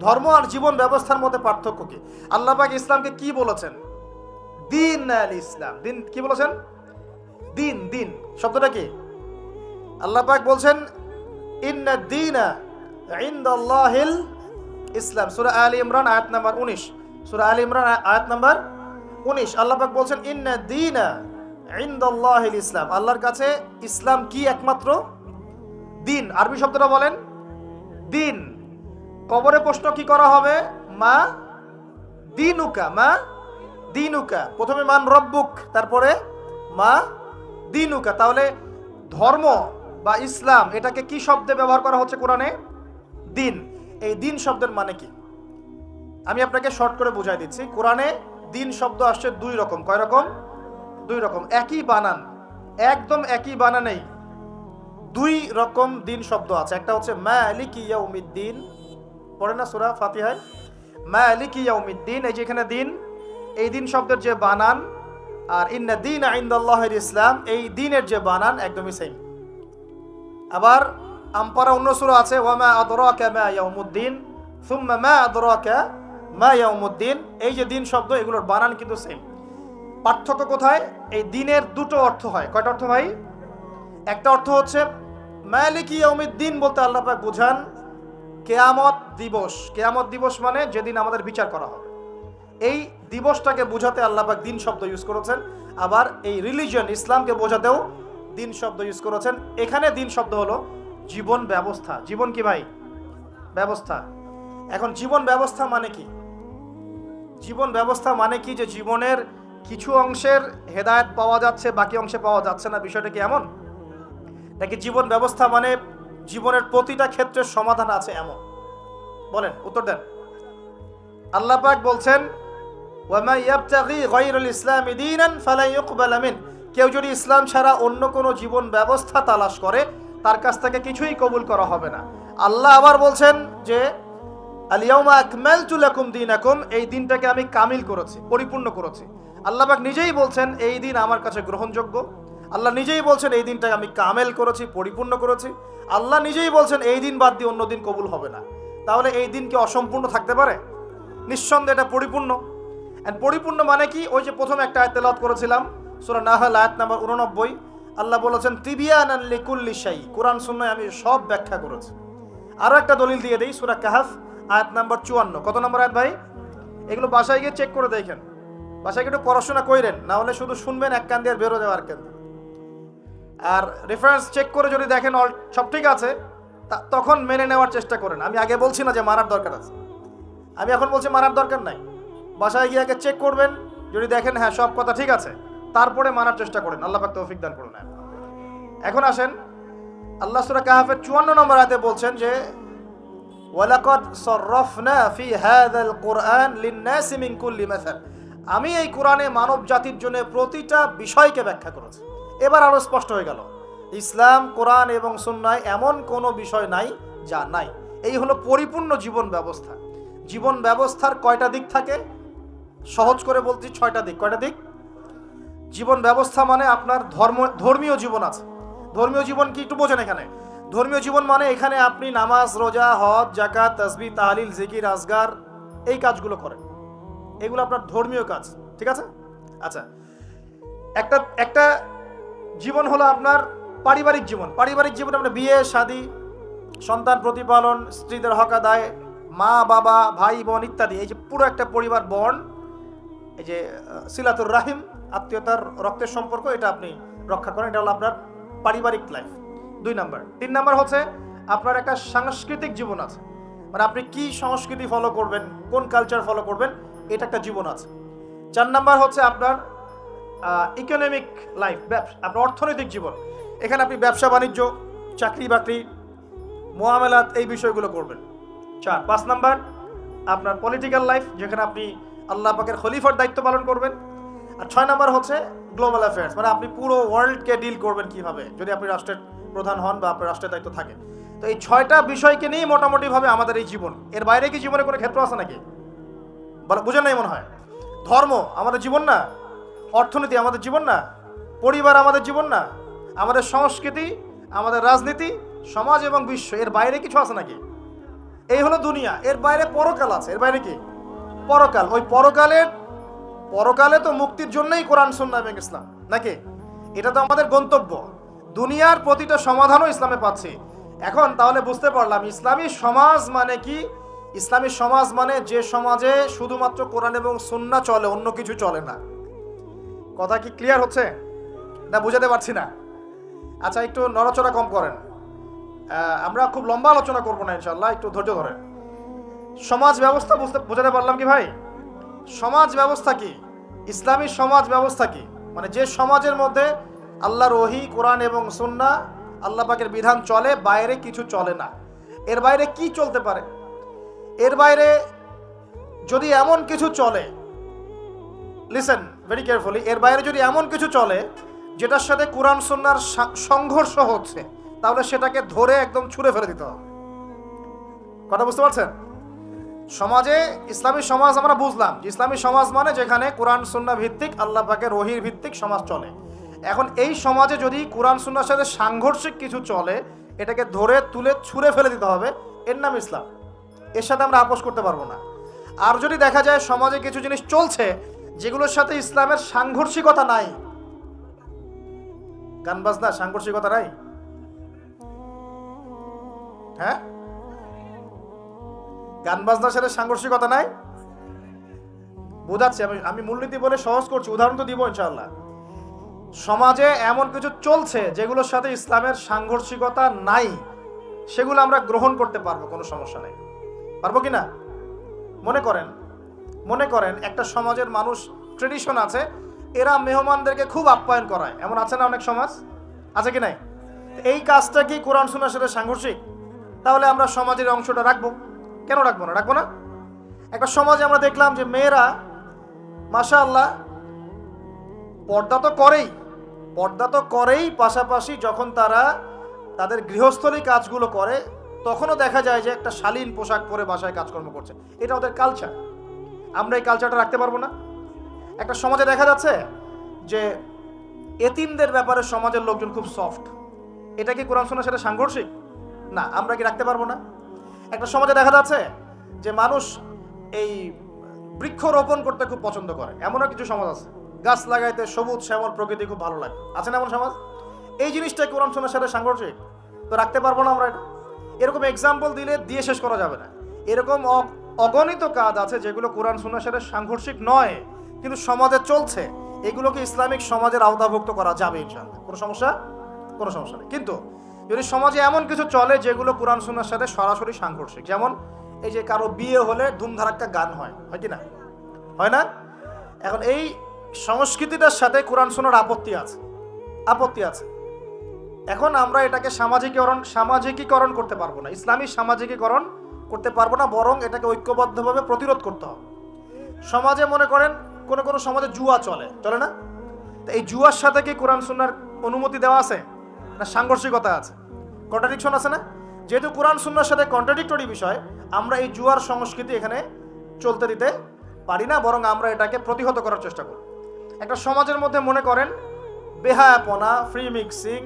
ধর্ম আর জীবন ব্যবস্থার মধ্যে পার্থক্য কি? আল্লাহ পাক ইসলামকে কি বলেছেন? দিন আল ইসলাম। দিন কি বলেছেন? দিন। দিন শব্দটা কি? আল্লাহ পাক বলছেন ইন্না দীনা ইনদাল্লাহিল ইসলাম। সূরা আলে ইমরান আয়াত নাম্বার 19। সূরা আলে ইমরান আয়াত নাম্বার 19 আল্লাহ পাক বলছেন ইন্না দীনা ইনদাল্লাহিল ইসলাম। আল্লাহর কাছে ইসলাম কি? একমাত্র দিন। আরবি শব্দটা বলেন দিন। কবরে প্রশ্ন কি করা হবে? মা দিনুকা, মা দিনুকা। প্রথমে মান রব্বুক, তারপরে মা দিনুকা। তাহলে ধর্ম বা ইসলাম এটাকে কি শব্দে ব্যবহার করা হচ্ছে কোরআনে? দিন। এই দিন শব্দের মানে কি আমি আপনাকে শর্ট করে বুঝাই দিচ্ছি। কোরআনে দিন শব্দ আসছে 2 রকম। কয় রকম? 2 রকম। একই বানান, একদম একই বানানেই 2 রকম দিন শব্দ আছে। একটা হচ্ছে মালিকি ইয়াউমিদ্দিন, পড়ে না সূরা ফাতিহায়, মালিকি ইয়াউমিদ্দিন। এই যে এখানে দিন, এই দিন শব্দের যে বানান আর ইন্না দীনা ইনদাল্লাহিল ইসলাম, এই দিনের যে বানান একদমই সেম। আবার আমপারা অন্য সূরা আছে ওয়ামা আদরাকা মা ইয়াউমুদ্দিন সুম্মা মা আদরাকা মা ইয়াউমুদ্দিন। এই যে দিন শব্দ, এগুলোর বানান কিন্তু সেম। পার্থক্য কোথায়? এই দিনের 2টো অর্থ হয়। কয়টা অর্থ ভাই? একটা অর্থ হচ্ছে মালিকি ইয়াউমিদ্দিন বলতে আল্লাহ পাক বোঝান কিয়ামত দিবস। কিয়ামত দিবস মানে যেদিন আমাদের বিচার করা হবে, এই দিবসটাকে বোঝাতে আল্লাহ পাক দিন শব্দ ইউজ করেছেন। আবার এই রিলিজিয়ন ইসলামকে বোঝাতেও দিন শব্দ ইউজ করেছেন। এখানে দিন শব্দ হলো জীবন ব্যবস্থা। জীবন কি ভাই? ব্যবস্থা। এখন জীবন ব্যবস্থা মানে কি? জীবন ব্যবস্থা মানে কি যে জীবনের কিছু অংশের হেদায়েত পাওয়া যাচ্ছে, বাকি অংশে পাওয়া যাচ্ছে না, বিষয়টা কি এমন নাকি জীবন ব্যবস্থা মানে জীবনের প্রতিটা ক্ষেত্রের সমাধান আছে এমন? বলেন, উত্তর দেন। আল্লাহ পাক বলছেন ওয়ামা ইয়াবতাগি গায়রাল ইসলামি দীনান ফালা ইউকবালা মিন। কেউ যদি ইসলাম ছাড়া অন্য কোনো জীবন ব্যবস্থা তালাশ করে, তার কাছ থেকে কিছুই কবুল করা হবে না। আল্লাহ আবার বলছেন যে আল ইয়াউমা আকমালতু লাকুম দীনাকুম, এই দিনটাকে আমি কামিল করেছি, পরিপূর্ণ করেছি। আল্লাহ পাক নিজেই বলছেন এই দিন আমার কাছে গ্রহণযোগ্য। আল্লাহ নিজেই বলছেন এই দিনটাকে আমি কামেল করেছি, পরিপূর্ণ করেছি। আল্লাহ নিজেই বলছেন এই দিন বাদ দিয়ে অন্য দিন কবুল হবে না। তাহলে এই দিন কি অসম্পূর্ণ থাকতে পারে? নিঃসন্দেহে এটা পরিপূর্ণ। এন্ড পরিপূর্ণ মানে কি? ওই যে প্রথম একটা আয়াত তেলাওয়াত করেছিলাম সূরা নাহল আয়াত নাম্বার 89, আল্লাহ বলেছেন তিবিয়ানান লিকুল্লি শাই। কোরআন সুন্নাহয় আমি সব ব্যাখ্যা করেছি। আরো একটা দলিল দিয়ে দেই, সূরা কাহফ আয়াত নাম্বার 54। কত নম্বর আয়াত ভাই? এগুলো বাসায় গিয়ে চেক করে দেখেন, বাসায় গিয়ে একটু পড়াশোনা কইরেন, না হলে শুধু শুনবেন এক কান দিয়ে বেরো যাওয়ার কেন। আর রেফারেন্স চেক করে যদি দেখেন সব ঠিক আছে, তখন মেনে নেওয়ার চেষ্টা করেন। আমি আগে বলছি না যে মারার দরকার আছে, আমি এখন বলছি মারার দরকার নাই। বাসায় গিয়ে আগে চেক করবেন, যদি দেখেন হ্যাঁ সব কথা ঠিক আছে, তারপরে মানার চেষ্টা করেন। আল্লাহ পাক তৌফিক দান করুন। এখন আসেন, আল্লাহ সূরা কাহফের 54 নম্বর আয়াতে বলছেন যে ওয়ালাকাদ সাররাফনা ফি হাযাল কুরআন লিন-নাসি মিন কুল্লি মাসাল। আমি এই কোরআনে মানব জাতির জন্য প্রতিটা বিষয়কে ব্যাখ্যা করেছি। এবার আরো স্পষ্ট হয়ে গেল, ইসলাম, কোরআন এবং সুন্নাহয় এমন কোনো বিষয় নাই যা নাই। এই হলো পরিপূর্ণ জীবন ব্যবস্থা। জীবন ব্যবস্থার কয়টা দিক থাকে? সহজ করে বলছি 6টা দিক। কয়টা দিক? জীবন ব্যবস্থা মানে আপনার ধর্মীয় জীবন আছে। ধর্মীয় জীবন কি একটু বোঝেন এখানে? ধর্মীয় জীবন মানে এখানে আপনি নামাজ, রোজা, হজ, যাকাত, তাসবিহ, তাহলিল, জিকির, আজগার, এই কাজগুলো করেন। এগুলো আপনার ধর্মীয় কাজ, ঠিক আছে? আচ্ছা, একটা জীবন হলো আপনার পারিবারিক জীবন, পারিবারিক জীবনে আমরা বিয়ে শাদী, সন্তান প্রতিপালন, স্ত্রীদের হক আদায়, মা বাবা ভাই বোন ইত্যাদি, এই যে পুরো একটা পরিবার বন্ড, এই যে সিলাতুর রাহিম, আত্মীয়তার রক্তের সম্পর্ক, এটা আপনি রক্ষা করেন। এটা হলো আপনার পারিবারিক লাইফ 2 নাম্বার। 3 নাম্বার হচ্ছে আপনার একটা সাংস্কৃতিক জীবন আছে, মানে আপনি কি সংস্কৃতি ফলো করবেন, কোন কালচার ফলো করবেন, এটা একটা জীবন আছে। 4 নাম্বার হচ্ছে আপনার ইকোনমিক লাইফ, আপনার অর্থনৈতিক জীবন। এখানে আপনি ব্যবসা বাণিজ্য, চাকরি বাকরি, মুআমালাত, এই বিষয়গুলো করবেন। 5 নাম্বার আপনার পলিটিক্যাল লাইফ, যেখানে আপনি আল্লাহ পাকের খলিফার দায়িত্ব পালন করবেন। আর 6 নাম্বার হচ্ছে গ্লোবাল অ্যাফেয়ার্স, মানে আপনি পুরো ওয়ার্ল্ডকে ডিল করবেন কিভাবে, যদি আপনি রাষ্ট্রের প্রধান হন বা আপনার রাষ্ট্রের দায়িত্ব থাকে। তো এই 6টা বিষয়কে নিয়ে মোটামুটিভাবে আমাদের এই জীবন। এর বাইরে কি জীবনে কোনো ক্ষেত্র আছে নাকি? বুঝেন নাই মনে হয়? ধর্ম আমাদের জীবন না, অর্থনীতি আমাদের জীবন না, পরিবার আমাদের জীবন না, আমাদের সংস্কৃতি, আমাদের রাজনীতি, সমাজ এবং বিশ্ব, এর বাইরে কিছু আছে নাকি? এই হলো দুনিয়া। এর বাইরে পরকাল আছে। এর বাইরে কি? পরকাল। ওই পরকালে তো মুক্তির জন্যই কোরআন সুন্নাহ এবং ইসলাম, নাকি? এটা তো আমাদের গন্তব্য। দুনিয়ার প্রতিটা সমাধানও ইসলামে পাচ্ছি। এখন তাহলে বুঝতে পারলাম ইসলামী সমাজ মানে কি। ইসলামী সমাজ মানে যে সমাজে শুধুমাত্র কোরআন এবং সুন্নাহ চলে, অন্য কিছু চলে না। কথা কি ক্লিয়ার হচ্ছে না? বুঝাতে পারছি না? আচ্ছা, একটু নড়াচড়া কম করেন। আমরা খুব লম্বা আলোচনা করবো না ইনশাল্লাহ, একটু ধৈর্য ধরেন। সমাজ ব্যবস্থা বুঝাতে পারলাম কি ভাই? সমাজ ব্যবস্থা কি? ইসলামী সমাজ ব্যবস্থা কি? মানে যে সমাজের মধ্যে আল্লাহর ওহী, কোরআন এবং সুন্নাহ, আল্লাহ পাকের বিধান চলে, বাইরে কিছু চলে না। এর বাইরে কি চলতে পারে? এর বাইরে যদি এমন কিছু চলে, লিসেন ভেরি কেয়ারফুলি, এর বাইরে যদি এমন কিছু চলে যেটার সাথে কোরআন সুন্নাহর সংঘর্ষ হচ্ছে, তাহলে সেটাকে ধরে একদম ছুঁড়ে ফেলে দিতে হবে। কথা বুঝতে পারছেন? সমাজে ইসলামী সমাজ আমরা বুঝলাম যে ইসলামী সমাজ মানে যেখানে কোরআন সুন্নাহ ভিত্তিক, আল্লাহ পাকের ওহীর ভিত্তিক সমাজ চলে। এখন এই সমাজে যদি কোরআন সুন্নাহর সাথে সাংঘর্ষিক কিছু চলে, এটাকে ধরে তুলে ছুঁড়ে ফেলে দিতে হবে। এর নাম ইসলাম। এর সাথে আমরা আপোষ করতে পারবো না। আর যদি দেখা যায় সমাজে কিছু জিনিস চলছে যেগুলোর সাথে ইসলামের সাংঘর্ষিকতা নাই, গান বাজনা সাংঘর্ষিকতা নাই, হ্যাঁ, গান বাজনার সাথে সাংঘর্ষিকতা নাই, বোঝাচ্ছি আমি মূলনীতি বলে সহজ করছি, উদাহরণ তো দিব ইনশাআল্লাহ। সমাজে এমন কিছু চলছে যেগুলোর সাথে ইসলামের সাংঘর্ষিকতা নাই, সেগুলো আমরা গ্রহণ করতে পারবো, কোনো সমস্যা নেই। পারবো কি না? মনে করেন একটা সমাজের মানুষ, ট্রেডিশন আছে, এরা মেহমানদেরকে খুব আপ্যায়ন করায়, এমন আছে না অনেক সমাজ? আছে কি নাই? এই কাজটা কি কোরআন সুন্নাহর সাথে সাংঘর্ষিক? তাহলে আমরা সমাজের অংশটা রাখবো কেন? রাখবো না। একটা সমাজে আমরা দেখলাম যে মেয়েরা মাশাআল্লাহ পর্দা তো করেই, পাশাপাশি যখন তারা তাদের গৃহস্থলী কাজগুলো করে, তখনও দেখা যায় যে একটা শালীন পোশাক পরে বাসায় কাজকর্ম করছে। এটা ওদের কালচার। আমরা এই কালচারটা রাখতে পারবো না? একটা সমাজে দেখা যাচ্ছে যে এতিমদের ব্যাপারে সমাজের লোকজন খুব সফট, এটা কি কোরআন সুন্নাহর সাথে সাংঘর্ষিক? না, আমরা কি রাখতে পারবো না? একটা সমাজে দেখা যাচ্ছে যে মানুষ এই বৃক্ষরোপণ করতে খুব পছন্দ করে, এমনও কিছু সমাজ আছে, গাছ লাগাইতে সবুজ শ্যামল প্রকৃতি খুব ভালো লাগে, আছে না এমন সমাজ? এই জিনিসটা কোরআন সুন্নাহর সাথে সাংঘর্ষিক? তো রাখতে পারবো না আমরা এটা। এরকম এক্সাম্পল দিয়ে শেষ করা যাবে না। এরকম অগণিত কাজ আছে যেগুলো কোরআন সুন্নাহর সাথে সাংঘর্ষিক নয়, কিন্তু সমাজে চলছে, এগুলোকে ইসলামিক সমাজের আওতাভুক্ত করা যাবে ইনশাআল্লাহ, কোনো সমস্যা নেই। কিন্তু যদি সমাজে এমন কিছু চলে যেগুলো কোরআন সুন্নাহর সাথে সরাসরি সাংঘর্ষিক, যেমন এই যে কারো বিয়ে হলে ধুমধারাক্কা গান হয় কি না? হয় না? এখন এই সংস্কৃতিটার সাথে কোরআন সুন্নাহর আপত্তি আছে। এখন আমরা এটাকে সামাজিকীকরণ করতে পারবো না, ইসলামী সামাজিকীকরণ করতে পারবো না, বরং এটাকে ঐক্যবদ্ধভাবে প্রতিরোধ করতে হবে। সমাজে মনে করেন কোনো সমাজে জুয়া চলে না? তো এই জুয়ার সাথে কি কোরআন সুন্নাহর অনুমতি দেওয়া আছে না সাংঘর্ষিকতা আছে? কন্ট্রাডিকশন আছে না? যেহেতু কোরআন সুন্নাহর সাথে কন্ট্রাডিক্টরি বিষয়, আমরা এই জুয়ার সংস্কৃতি এখানে চলতে দিতে পারি না, বরং আমরা এটাকে প্রতিহত করার চেষ্টা করি। একটা সমাজের মধ্যে মনে করেন বেহায়াপনা, ফ্রি মিক্সিং,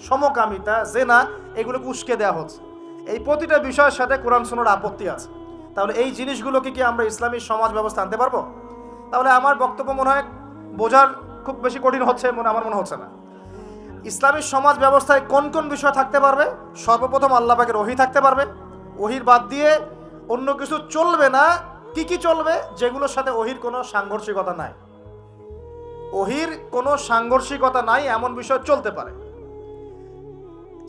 সমকামিতা, জেনা, এগুলোকে উস্কে দেওয়া হচ্ছে। এই প্রতিটা বিষয়ের সাথে কোরআন সুন্নাহর আপত্তি আছে। তাহলে এই জিনিসগুলোকে কি আমরা ইসলামী সমাজ ব্যবস্থা আনতে পারবো? তাহলে আমার বক্তব্য মনে হয় বোঝার খুব বেশি কঠিন হচ্ছে, আমার মনে হচ্ছে না। ইসলামী সমাজ ব্যবস্থায় কোন কোন বিষয় থাকতে পারবে? সর্বপ্রথম আল্লাহ পাকের ওহী থাকতে পারবে। ওহীর বাদ দিয়ে অন্য কিছু চলবে না। কি কি চলবে? যেগুলোর সাথে ওহীর কোনো সাংঘর্ষিকতা নাই। ওহীর কোনো সাংঘর্ষিকতা নাই এমন বিষয় চলতে পারে।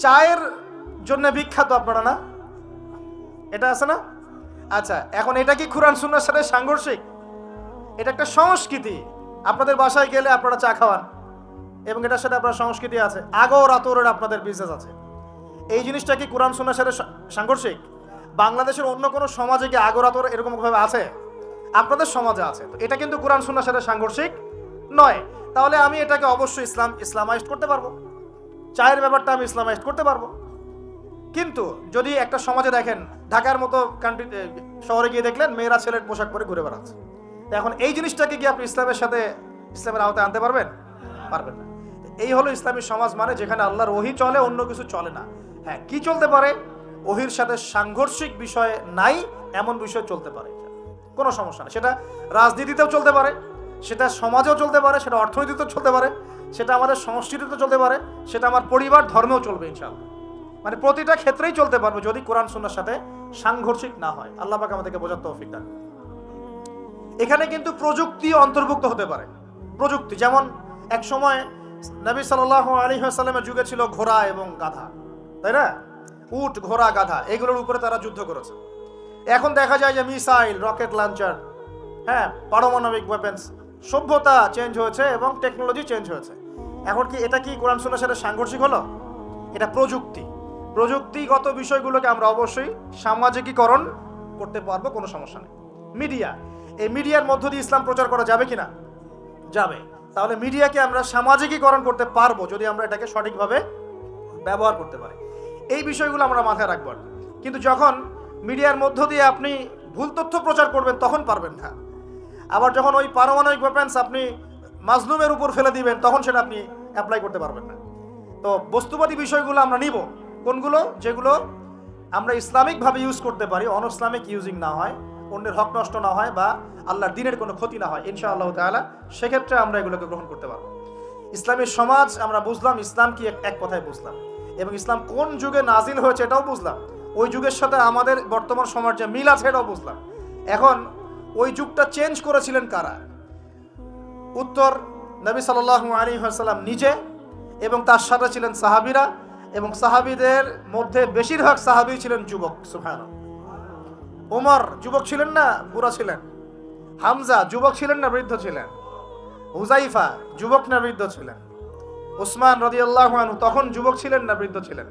চায়ের জন্য বিখ্যাত আপনারা না, এটা আছে না? আচ্ছা, এখন এটা কি কুরআন সুন্নাহর সাথে সাংঘর্ষিক? এটা একটা সংস্কৃতি। আপনাদের বাসায় গেলে আপনারা চা খাওয়ান এবং এটার সাথে আপনার সংস্কৃতি আছে। আগর আতরের আপনাদের বিজনেস আছে। এই জিনিসটা কি কুরআন সুন্নাহর সাথে সাংঘর্ষিক? বাংলাদেশের অন্য কোনো সমাজে কি আগর আতর এরকম ভাবে আছে? আপনাদের সমাজে আছে। তো এটা কিন্তু কুরআন সুন্নাহর সাথে সাংঘর্ষিক নয়। তাহলে আমি এটাকে অবশ্যই ইসলামাইজড করতে পারবো। চায়ের ব্যাপারটা আমি ইসলামাইজড করতে পারবো। কিন্তু যদি একটা সমাজে দেখেন, ঢাকার মতো কান্ট্রি শহরে গিয়ে দেখলেন মেয়েরা ছেলের পোশাক পরে ঘুরে বেড়াচ্ছে, এখন এই জিনিসটাকে কি আপনি ইসলামের সাথে, ইসলামের আওতায় আনতে পারবেন? পারবেন না। এই হলো ইসলামী সমাজ, মানে যেখানে আল্লাহর ওহী চলে, অন্য কিছু চলে না। হ্যাঁ, কি চলতে পারে? ওহীর সাথে সাংঘর্ষিক বিষয় নাই এমন বিষয় চলতে পারে, কোনো সমস্যা নেই। সেটা রাজনীতিতেও চলতে পারে, সেটা সমাজেও চলতে পারে, সেটা অর্থনীতিতেও চলতে পারে, সেটা আমাদের সংস্কৃতিতেও চলতে পারে, সেটা আমার পরিবার ধর্মেও চলবে ইনশাআল্লাহ। মানে প্রতিটা ক্ষেত্রেই চলতে পারবে যদি কোরআন সুন্নাহর সাথে সাংঘর্ষিক না হয়। আল্লাহ পাক আমাদেরকে বোঝার তৌফিক দান। এখানে কিন্তু প্রযুক্তি অন্তর্ভুক্ত হতে পারে। প্রযুক্তি যেমন এক সময় নবী সাল্লাল্লাহু আলাইহি ওয়াসাল্লামের যুগে ছিল ঘোড়া এবং গাধা, তাই না? উট, ঘোড়া, গাধা এগুলোর উপরে তারা যুদ্ধ করেছে। এখন দেখা যায় যে মিসাইল, রকেট লঞ্চার, হ্যাঁ, পারমাণবিক ওয়েপন্স, সভ্যতা চেঞ্জ হয়েছে এবং টেকনোলজি চেঞ্জ হয়েছে। এখন কি এটা কি কোরআন সুন্নাহর সাথে সাংঘর্ষিক হলো? এটা প্রযুক্তি। প্রযুক্তিগত বিষয়গুলোকে আমরা অবশ্যই সামাজিকীকরণ করতে পারবো, কোনো সমস্যা নেই। মিডিয়া, এই মিডিয়ার মধ্য দিয়ে ইসলাম প্রচার করা যাবে কিনা? যাবে। তাহলে মিডিয়াকে আমরা সামাজিকীকরণ করতে পারবো যদি আমরা এটাকে সঠিকভাবে ব্যবহার করতে পারি। এই বিষয়গুলো আমরা মাথায় রাখবো। কিন্তু যখন মিডিয়ার মধ্য দিয়ে আপনি ভুল তথ্য প্রচার করবেন তখন পারবেন না। আবার যখন ওই পারমাণবিক ওয়েপন্স আপনি মাজলুমের উপর ফেলে দিবেন তখন সেটা আপনি অ্যাপ্লাই করতে পারবেন না। তো বস্তুবাদী বিষয়গুলো আমরা নিব, কোনগুলো? যেগুলো আমরা ইসলামিকভাবে ইউজ করতে পারি, অন ইসলামিক ইউজিং না হয়, অন্যের হক নষ্ট না হয় বা আল্লাহর দ্বীনের কোনো ক্ষতি না হয় ইনশাআল্লাহ তাআলা, সেক্ষেত্রে আমরা এগুলোকে গ্রহণ করতে পারবো। ইসলামের সমাজ আমরা বুঝলাম, ইসলাম কি এক কথায় বুঝলাম, এবং ইসলাম কোন যুগে নাজিল হয়েছে এটাও বুঝলাম। ওই যুগের সাথে আমাদের বর্তমান সমাজ যে মিল আছে এটাও বুঝলাম। এখন ওই যুগটা চেঞ্জ করেছিলেন কারা? উত্তর, নবী সাল্লাল্লাহু আলাইহি ওয়াসাল্লাম নিজে, এবং তার সাথে ছিলেন সাহাবীরা, এবং সাহাবীদের মধ্যে বেশিরভাগ সাহাবী ছিলেন যুবক। সুবহানাল্লাহ। ওমর যুবক ছিলেন না বুড়া ছিলেন? হামজা যুবক ছিলেন না বৃদ্ধ ছিলেন? হুযাইফা যুবক না বৃদ্ধ ছিলেন? উসমান রাদিয়াল্লাহু আনহু তখন যুবক ছিলেন না বৃদ্ধ ছিলেন?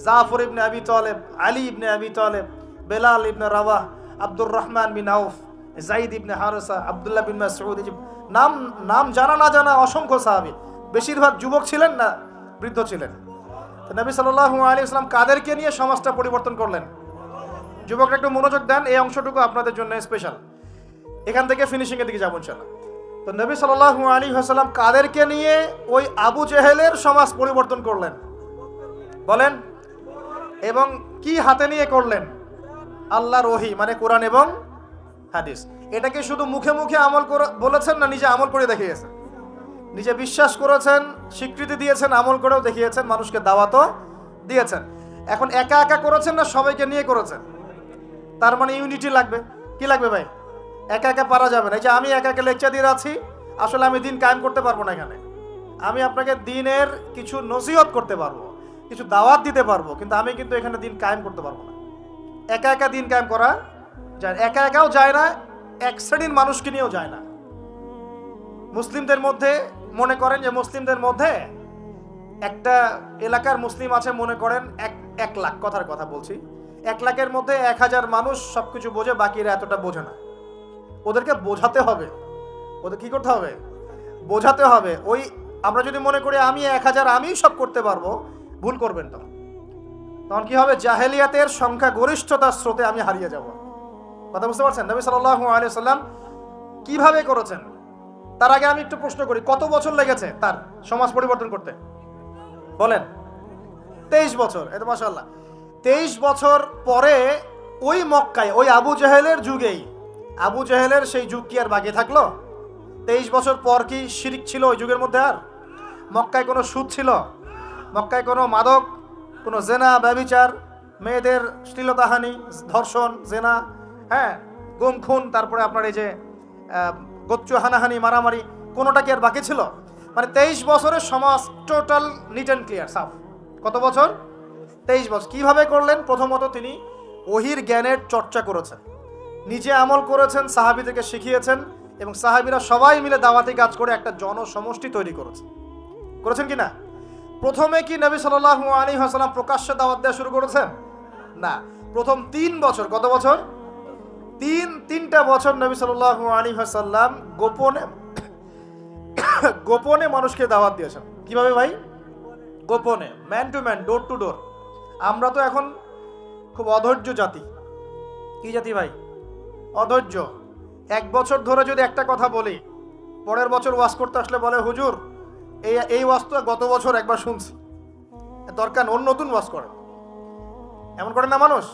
জাফর ইবনে আবি তালেব, আলী ইবনে আবি তালেব, বেলাল ইবনে রাওয়াহ, আব্দুর রহমান বিন আউফ, যায়েদ ইবনে হারেসা, আব্দুল্লাহ বিন মাসউদ, নাম জানা না জানা অসংখ্য সাহাবী, বেশিরভাগ যুবক ছিলেন না বৃদ্ধ ছিলেন? তো নবী সাল্লাল্লাহু আলাইহি ওয়াসাল্লাম কাদেরকে নিয়ে সমাজটা পরিবর্তন করলেন? যুবকরা একটু মনোযোগ দেন, এই অংশটুকু আপনাদের জন্য স্পেশাল। এখান থেকে ফিনিশিং এর দিকে যাবো ইনশাআল্লাহ। তো নবী সাল্লাল্লাহু আলাইহি ওয়াসাল্লাম কাদেরকে নিয়ে ওই আবু জেহেলের সমাজ পরিবর্তন করলেন বলেন? এবং কি হাতে নিয়ে করলেন? আল্লাহর ওহী, মানে কোরআন এবং হাদিস। এটাকে শুধু মুখে মুখে আমল করে বলেছেন না, নিজে আমল করে দেখিয়েছেন? নিজে বিশ্বাস করেছেন, স্বীকৃতি দিয়েছেন, আমল করেও দেখিয়েছেন, মানুষকে দাওয়াতও দিয়েছেন। এখন একা একা করেছেন না সবাইকে নিয়ে করেছেন? তার মানে ইউনিটি লাগবে। কি লাগবে ভাই? একা একা পারা যাবে না। এই যে আমি একা একা লেকচার দিয়ে যাচ্ছি, আসলে আমি দিন কায়েম করতে পারবো না। এখানে আমি আপনাকে দিনের কিছু নসিহত করতে পারবো, কিছু দাওয়াত দিতে পারবো, কিন্তু আমি কিন্তু এখানে দিন কায়েম করতে পারবো না। একা একা দিন কায়েম করা যায়, একা একাও যায় না, এক শ্রেণীর মানুষকে নিয়েও যায় না। মুসলিমদের মধ্যে মনে করেন যে মুসলিমদের মধ্যে একটা এলাকার মুসলিম আছে, মনে করেন 1 লাখ, কথার কথা বলছি, 1 লাখের মধ্যে 1000 মানুষ সবকিছু বোঝে, বাকিরা এতটা বোঝে না। ওদেরকে বোঝাতে হবে। ওদের কি করতে হবে? বোঝাতে হবে। ওই আমরা যদি মনে করি আমি 1000 আমি সব করতে পারবো, ভুল করবেন। তখন কি হবে? জাহেলিয়াতের সংখ্যা গরিষ্ঠতার স্রোতে আমি হারিয়ে যাব। কথা বুঝতে পারছেন? নবী সাল্লাল্লাহু আলাইহি ওয়াসাল্লাম কিভাবে করেছেন? তার আগে আমি একটু প্রশ্ন করি, কত বছর লেগেছে তার সমাজ পরিবর্তন করতে? বলেন। 23 বছর। এটা মাশাআল্লাহ। 23 বছর পরে ওই মক্কায়, ওই আবু জেহেলের যুগেই, আবু জেহেলের সেই যুগ কি আর বাকি থাকলো? 23 বছর পর কি শিরক ছিল ওই যুগের মধ্যে? আর মক্কায় কোনো সুদ ছিল? মক্কায় কোনো মাদক, কোনো জেনা, ব্যভিচার, মেয়েদের শ্লীলতাহানি, ধর্ষণ, জেনা, হ্যাঁ, গুম খুন, তারপরে আপনার এই যে গোচ্চ হানাহানি, মারামারি, কোনোটা কি আর বাকি ছিল? মানে 23 বছরের সমাজ টোটাল নিট অ্যান্ড ক্লিয়ার, সাফ। কত বছর? 23 বছর। কিভাবে করলেন? প্রথমত তিনি ওহির জ্ঞানের চর্চা করেছেন, নিজে আমল করেছেন, সাহাবীদেরকে শিখিয়েছেন, এবং সাহাবীরা সবাই মিলে দাওয়াতি কাজ করে একটা জনসমষ্টি তৈরি করেছেন কি না? প্রথমে কি নবী সাল্লাল্লাহু আলাইহি ওয়াসাল্লাম প্রকাশ্যে দাওয়াত দেওয়া শুরু করেছেন? না। প্রথম 3 বছর, কত বছর? তিনটা বছর নবী সাল্লাল্লাহু আলাইহি ওয়াসাল্লাম গোপনে মানুষকে দাওয়াত দিয়েছেন। কিভাবে ভাই? গোপনে, man to man, door to door. আমরা তো এখন খুব অধৈর্য জাতি। কি জাতি ভাই? অধৈর্য। 1 বছর ধরে যদি একটা কথা বলি, পরের বছর ওয়াজ করতে আসলে বলে, হুজুর এই ওয়াজ তো গত বছর একবার শুনছি, দরকার অন্য নতুন ওয়াজ করে। এমন করে না মানুষ?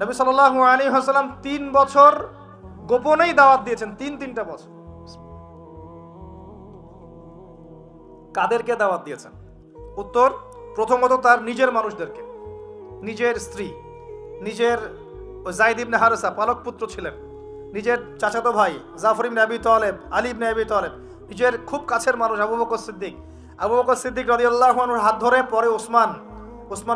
নবী সাল্লাল্লাহু আলাইহি ওয়াসাল্লাম 3 বছর গোপনেই দাওয়াত দিয়েছেন, তিনটা বছর। কাদেরকে দাওয়াত দিয়েছেন? উত্তর, প্রথমত তার নিজের মানুষদেরকে, নিজের স্ত্রী, নিজের যায়েদ ইবনে হারেসা পালক পুত্র ছিলেন, নিজের চাচাতো ভাই জাফর ইবনে আবি তালেব, আলী ইবনে আবি তালেব, নিজের খুব কাছের মানুষ আবু বকর সিদ্দিক রাদিয়াল্লাহু আনহুর হাত ধরে পরে ওসমান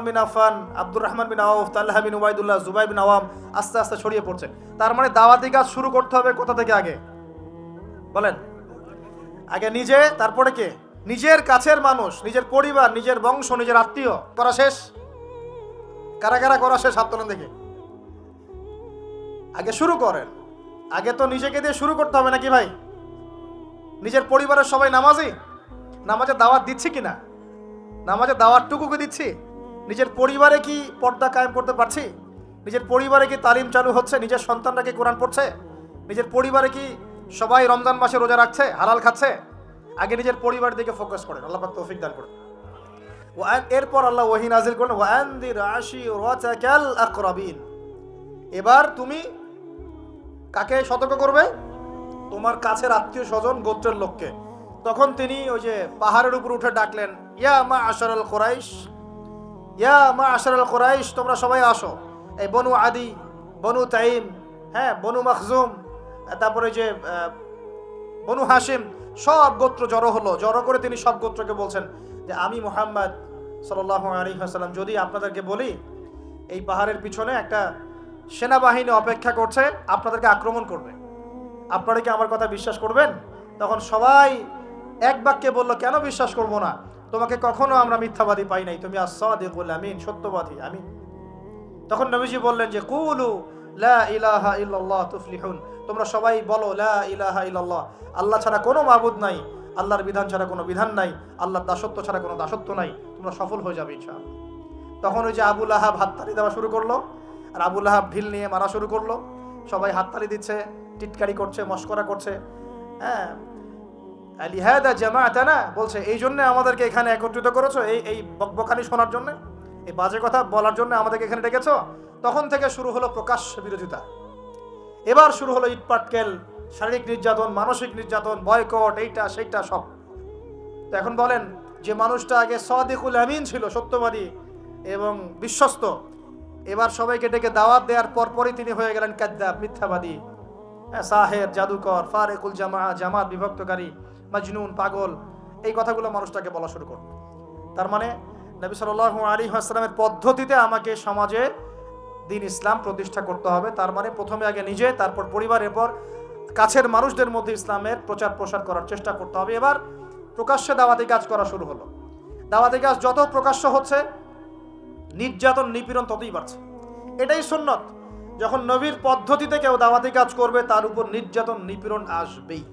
বিন আফফান, আব্দুর রহমান বিন আউফ, তালহা বিন উবাইদুল্লাহ, জুবাইর বিন আওয়াম, আস্তে আস্তে ছড়িয়ে পড়ছে। তার মানে দাওয়াতি কাজ শুরু করতে হবে কোথা থেকে? আগে বলেন। আগে নিজে, তারপরে কে? নিজের কাছের মানুষ, নিজের পরিবার, নিজের বংশ, নিজের আত্মীয় করা শেষ। কারা কারা করা শেষ? হাত তোলেন দেখে। আগে শুরু করেন। আগে তো নিজেকে দিয়ে শুরু করতে হবে নাকি ভাই? নিজের পরিবারের সবাই নামাজে দাওয়াত দিচ্ছি কিনা? নামাজে দাওয়াতটুকু দিচ্ছি? নিজের পরিবারে কি পর্দা কায়েম করতে পারছি? নিজের পরিবারে কি তালিম চালু হচ্ছে? নিজের সন্তানরা কি কোরআন পড়ছে? নিজের পরিবারে কি সবাই রমজান মাসে রোজা রাখছে, হালাল খাচ্ছে? আগে নিজের পরিবারের দিকে ফোকাস করেন, আল্লাহ পাক তৌফিক দান করুন। এরপর আল্লাহ ওহী নাযিল করেন, ওয়ানদির আশিরাতাকাল আকরাবিন। এবার তুমি কাকে সতর্ক করবে? তোমার কাছের আত্মীয় স্বজন, গোত্রের লোককে। তখন তিনি ওই যে পাহাড়ের উপর উঠে ডাকলেন, ইয়া মা'আশারাল কুরাইশ, ইয়া মা'আশারাল কুরাইশ, তোমরা সবাই আসো। এই বনু আদি, বনু তাইম, হ্যাঁ, বনু মখজুম, তারপরে যে বনু হাশিম, সব গোত্র জড়ো করে তিনি সব গোত্রকে বলছেন যে আমি মুহাম্মদ সাল্লাল্লাহু আলাইহি ওয়াসাল্লাম যদি আপনাদেরকে বলি এই পাহাড়ের পিছনে একটা সেনাবাহিনী অপেক্ষা করছে, আপনাদেরকে আক্রমণ করবে, আপনারা কি আমার কথা বিশ্বাস করবেন? তখন সবাই এক বাক্যে বলল, কেন বিশ্বাস করব না? তোমাকে কখনো আমরা মিথ্যাবাদী পাই নাই, তুমি আস-সাদিকুল আমিন, সত্যবাদী আমি। তখন নবীজি বললেন যে কুলু লা ইলাহা ইল্লাল্লাহ তুফলিহুন, তোমরা সবাই বলো লা ইলাহা ইল্লাল্লাহ, আল্লাহ ছাড়া কোনো মাবুদ নাই, আল্লাহর বিধান ছাড়া কোনো বিধান নাই, আল্লাহর দাসত্ব ছাড়া কোনো দাসত্ব নাই, তোমরা সফল হয়ে যাবে ইনশাআল্লাহ। তখন ওই যে আবু লাহাব হাততালি দেওয়া শুরু করলো, আর আবু লাহাব ঢিল নিয়ে মারা শুরু করলো। সবাই হাততালি দিচ্ছে, টিটকারি করছে, মস্করা করছে। হ্যাঁ, লিহাদা জামাআতানা, বলছে এই জন্য আমাদেরকে এখানে একত্রিত করেছো, এই বকবকানি শোনার জন্য, এই বাজে কথা বলার জন্য আমাদেরকে এখানে ডেকেছো। তখন থেকে শুরু হলো প্রকাশ্য বিরোধিতা। এবার শুরু হলো ইটপাটকেল, শারীরিক নির্যাতন, মানসিক নির্যাতন, বয়কট, এইটা সেইটা সব। তো এখন বলেন, যে মানুষটা আগে সাদিকুল আমিন ছিল, সত্যবাদী এবং বিশ্বস্ত, এবার সবাইকে ডেকে দাওয়াত দেওয়ার পরপরই তিনি হয়ে গেলেন কাযযাব, মিথ্যাবাদী, সাহের, জাদুকর, ফারিকুল জামাত বিভক্তকারী, মাজনুন, পাগল, এই কথাগুলো মানুষটাকে বলা শুরু করল। তার মানে নবী সাল্লাল্লাহু আলাইহি ওয়াসাল্লামের পদ্ধতিতে আমাকে সমাজে দ্বীন ইসলাম প্রতিষ্ঠা করতে হবে। তার মানে প্রথমে আগে নিজে, তারপর পরিবার, এরপর কাছের মানুষদের মধ্যে ইসলামের প্রচার প্রসার করার চেষ্টা করতে হবে। এবার প্রকাশ্যে দাওয়াতি কাজ করা শুরু হলো। দাওয়াতি কাজ যত প্রকাশ্য হচ্ছে, নির্যাতন নিপীড়ন ততই বাড়ছে। এটাই সুন্নত। যখন নবীর পদ্ধতিতে কেউ দাওয়াতি কাজ করবে, তার উপর নির্যাতন নিপীড়ন আসবেই।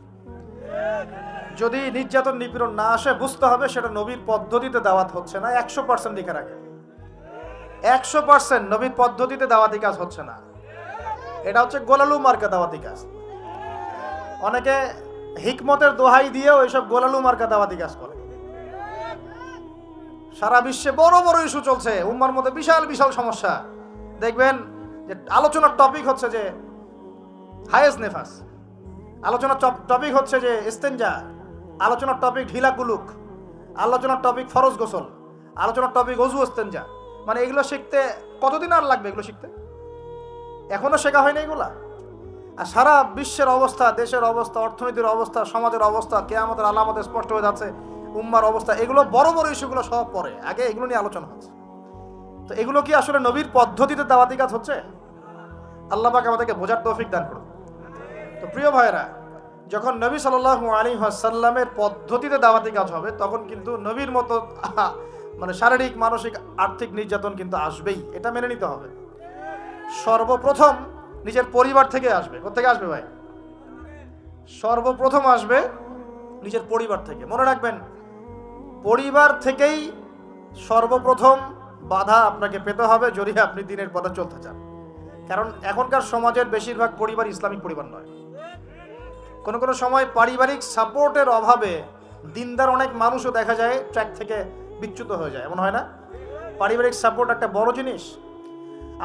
যদি নির্যাতন নিপীড়ন না আসে, বুঝতে হবে সেটা নবীর পদ্ধতিতে দাওয়াত হচ্ছে না। 100% লিখে রাখে, 100% নবীর পদ্ধতিতে দাওয়াতি কাজ হচ্ছে না। এটা হচ্ছে গোলালু মার্কা দাওয়াতি কাজ। অনেকে হিকমতের দোহাই দিয়েও এইসব গোলালু মার্কা দাওয়াতি কাজ করে। সারা বিশ্বে বড় বড় ইস্যু চলছে, উম্মার মধ্যে বিশাল বিশাল সমস্যা। দেখবেন যে আলোচনার টপিক হচ্ছে যে হায়েজ নেফাস, আলোচনার টপিক হচ্ছে যে ইস্তেঞ্জা, আলোচনার টপিক ঢিলা কুলুক, আলোচনার টপিক ফরজ গোসল, আলোচনার টপিক অজু ইস্তেঞ্জা, মানে এগুলো শিখতে কতদিন আর লাগবে? এগুলো শিখতে এখনো শেখা হয়নি এগুলা। আর সারা বিশ্বের অবস্থা, দেশের অবস্থা, অর্থনীতির অবস্থা, সমাজের অবস্থা, কিয়ামতের আলামত স্পষ্ট হয়ে যাচ্ছে, উম্মার অবস্থা, এগুলো বড় বড় ইস্যুগুলো সব পরে, আগে এগুলো নিয়ে আলোচনা হচ্ছে। তো এগুলো কি আসলে নবীর পদ্ধতিতে দাওয়াতি কাজ হচ্ছে? আল্লাহ পাক আমাদেরকে বোঝার তৌফিক দান করুন। তো প্রিয় ভাইরা, যখন নবী সাল্লাল্লাহু আলাইহি ওয়াসাল্লামের পদ্ধতিতে দাওয়াতি কাজ হবে, তখন কিন্তু নবীর মতো মানে শারীরিক, মানসিক, আর্থিক নির্যাতন কিন্তু আসবেই, এটা মেনে নিতে হবে। সর্বপ্রথম নিজের পরিবার থেকে আসবে। কোথেকে আসবে ভাই? সর্বপ্রথম আসবে নিজের পরিবার থেকে। মনে রাখবেন, পরিবার থেকেই সর্বপ্রথম বাধা আপনাকে পেতে হবে যদি আপনি দিনের পথে চলতে চান। কারণ এখনকার সমাজের বেশিরভাগ পরিবার ইসলামিক পরিবার নয়। কোনো কোনো সময় পারিবারিক সাপোর্টের অভাবে দিনদার অনেক মানুষও দেখা যায় ট্র্যাক থেকে বিচ্যুত হয়ে যায়, এমন হয় না? পারিবারিক সাপোর্ট একটা বড় জিনিস।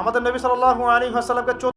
আমাদের নবী সাল্লাল্লাহু আলাইহি ওয়াসাল্লামকে